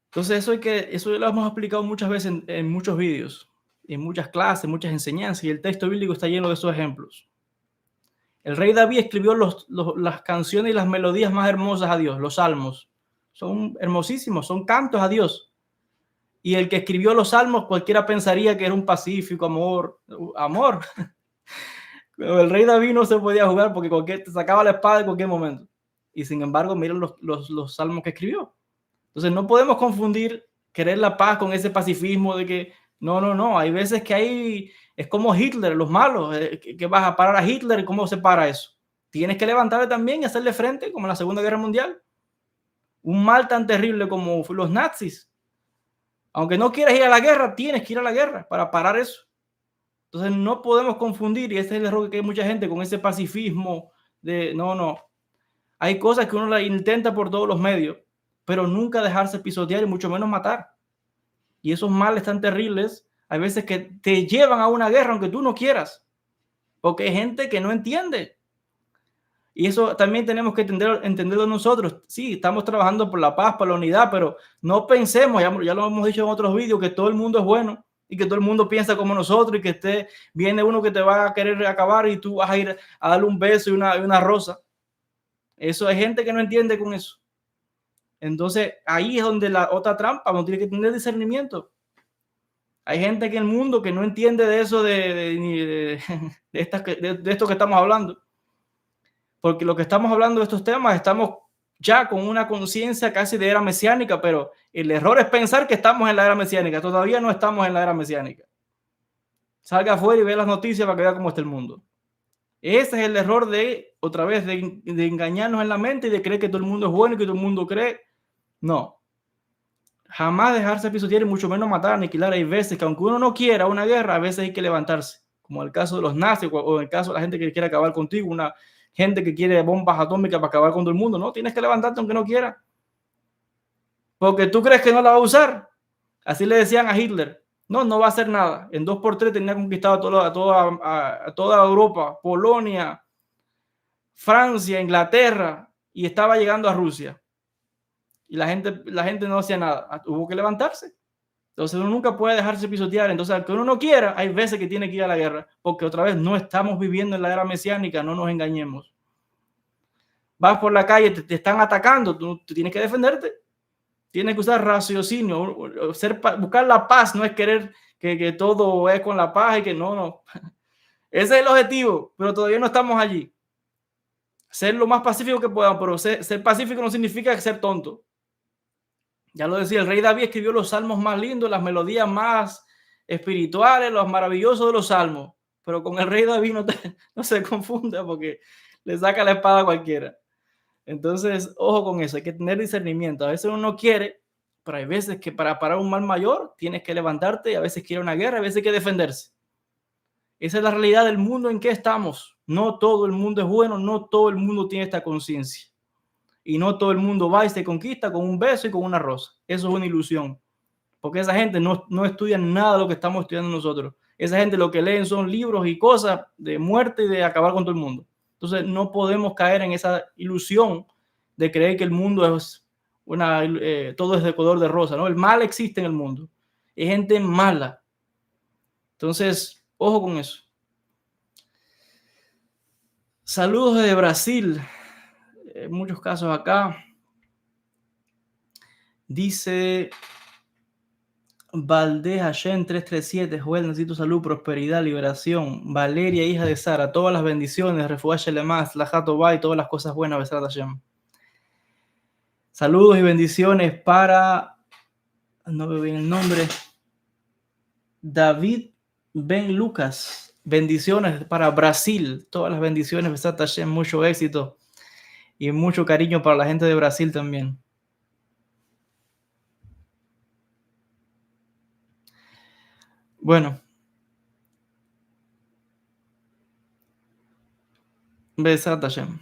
Entonces eso lo hemos explicado muchas veces en muchos vídeos, en muchas clases, muchas enseñanzas, y el texto bíblico está lleno de esos ejemplos. El rey David escribió las canciones y las melodías más hermosas a Dios, los salmos. Son hermosísimos, son cantos a Dios. Y el que escribió los salmos, cualquiera pensaría que era un pacífico amor. Pero el rey David no se podía jugar porque te sacaba la espada en cualquier momento. Y sin embargo, miren los salmos que escribió. Entonces no podemos confundir querer la paz con ese pacifismo de que no. Hay veces que es como Hitler, los malos, que vas a parar a Hitler. ¿Cómo se para eso? Tienes que levantarte también y hacerle frente, como en la Segunda Guerra Mundial. Un mal tan terrible como los nazis. Aunque no quieras ir a la guerra, tienes que ir a la guerra para parar eso. Entonces no podemos confundir, y ese es el error que hay mucha gente con ese pacifismo de no. Hay cosas que uno la intenta por todos los medios, pero nunca dejarse pisotear y mucho menos matar. Y esos males tan terribles, hay veces que te llevan a una guerra aunque tú no quieras, porque hay gente que no entiende. Y eso también tenemos que entenderlo nosotros. Sí, estamos trabajando por la paz, por la unidad, pero no pensemos, ya lo hemos dicho en otros vídeos, que todo el mundo es bueno y que todo el mundo piensa como nosotros y que viene uno que te va a querer acabar y tú vas a ir a darle un beso y una rosa. Eso hay gente que no entiende con eso. Entonces ahí es donde la otra trampa, donde tiene que tener discernimiento. Hay gente en el mundo que no entiende de eso, de esto que estamos hablando. Porque lo que estamos hablando de estos temas, estamos ya con una conciencia casi de era mesiánica, pero el error es pensar que estamos en la era mesiánica. Todavía no estamos en la era mesiánica. Salga afuera y ve las noticias para que vea cómo está el mundo. Ese es el error otra vez, de engañarnos en la mente y de creer que todo el mundo es bueno y que todo el mundo cree. No. Jamás dejarse pisotear y mucho menos matar, aniquilar. Hay veces que aunque uno no quiera una guerra, a veces hay que levantarse. Como el caso de los nazis o el caso de la gente que quiere acabar contigo, una gente que quiere bombas atómicas para acabar con todo el mundo. No, tienes que levantarte aunque no quieras. Porque tú crees que no la va a usar. Así le decían a Hitler. No va a hacer nada. En 2x3 tenía conquistado a toda Europa, Polonia, Francia, Inglaterra, y estaba llegando a Rusia. Y la gente no hacía nada. Hubo que levantarse. Entonces uno nunca puede dejarse pisotear. Entonces, aunque uno no quiera, hay veces que tiene que ir a la guerra. Porque otra vez no estamos viviendo en la era mesiánica, no nos engañemos. Vas por la calle, te están atacando, tú tienes que defenderte. Tienes que usar raciocinio. Buscar la paz no es querer que todo es con la paz y que no. Ese es el objetivo, pero todavía no estamos allí. Ser lo más pacífico que podamos, pero ser pacífico no significa ser tonto. Ya lo decía, el rey David escribió los salmos más lindos, las melodías más espirituales, los maravillosos de los salmos. Pero con el rey David no se confunda porque le saca la espada a cualquiera. Entonces, ojo con eso, hay que tener discernimiento. A veces uno no quiere, Pero hay veces que para parar un mal mayor tienes que levantarte y a veces quiere una guerra, a veces hay que defenderse. Esa es la realidad del mundo en que estamos. No todo el mundo es bueno, no todo el mundo tiene esta conciencia. Y no todo el mundo va y se conquista con un beso y con una rosa. Eso es una ilusión. Porque esa gente no estudia nada de lo que estamos estudiando nosotros. Esa gente lo que leen son libros y cosas de muerte y de acabar con todo el mundo. Entonces no podemos caer en esa ilusión de creer que el mundo es todo es de color de rosa, ¿no? El mal existe en el mundo. Hay gente mala. Entonces, ojo con eso. Saludos desde Brasil. En muchos casos acá. Dice Valdés Hashem 337, Joel, necesito salud, prosperidad, liberación. Valeria, hija de Sara, todas las bendiciones, refuáchale más, la jato va y todas las cosas buenas, Besrat Hashem. Saludos y bendiciones para, no veo bien el nombre, David Ben Lucas. Bendiciones para Brasil, todas las bendiciones, Besrat Hashem, mucho éxito y mucho cariño para la gente de Brasil también. Bueno, Besrat Hashem.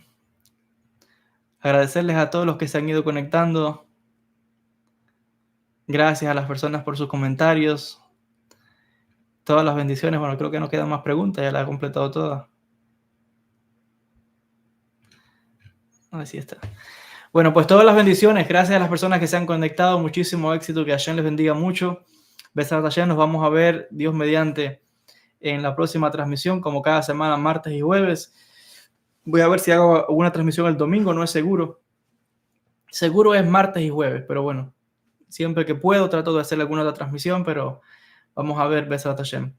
Agradecerles a todos los que se han ido conectando. Gracias a las personas por sus comentarios. Todas las bendiciones. Bueno, creo que no quedan más preguntas. Ya las he completado todas. Así está. Bueno, pues todas las bendiciones. Gracias a las personas que se han conectado. Muchísimo éxito. Que Hashem les bendiga mucho. Besat Hashem. Nos vamos a ver, Dios mediante, en la próxima transmisión, como cada semana, martes y jueves. Voy a ver si hago una transmisión el domingo. No es seguro. Seguro es martes y jueves, pero bueno. Siempre que puedo trato de hacer alguna otra transmisión, pero vamos a ver, Besat Hashem.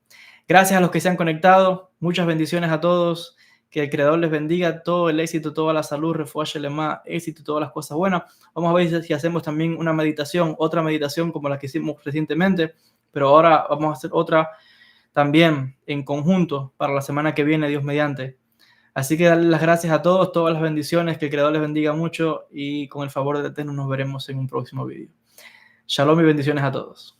Gracias a los que se han conectado. Muchas bendiciones a todos. Que el Creador les bendiga todo el éxito, toda la salud, refuaje más éxito y todas las cosas buenas. Vamos a ver si hacemos también una meditación, otra meditación como la que hicimos recientemente, pero ahora vamos a hacer otra también en conjunto para la semana que viene, Dios mediante. Así que darle las gracias a todos, todas las bendiciones, que el Creador les bendiga mucho y con el favor del Eterno nos veremos en un próximo video. Shalom y bendiciones a todos.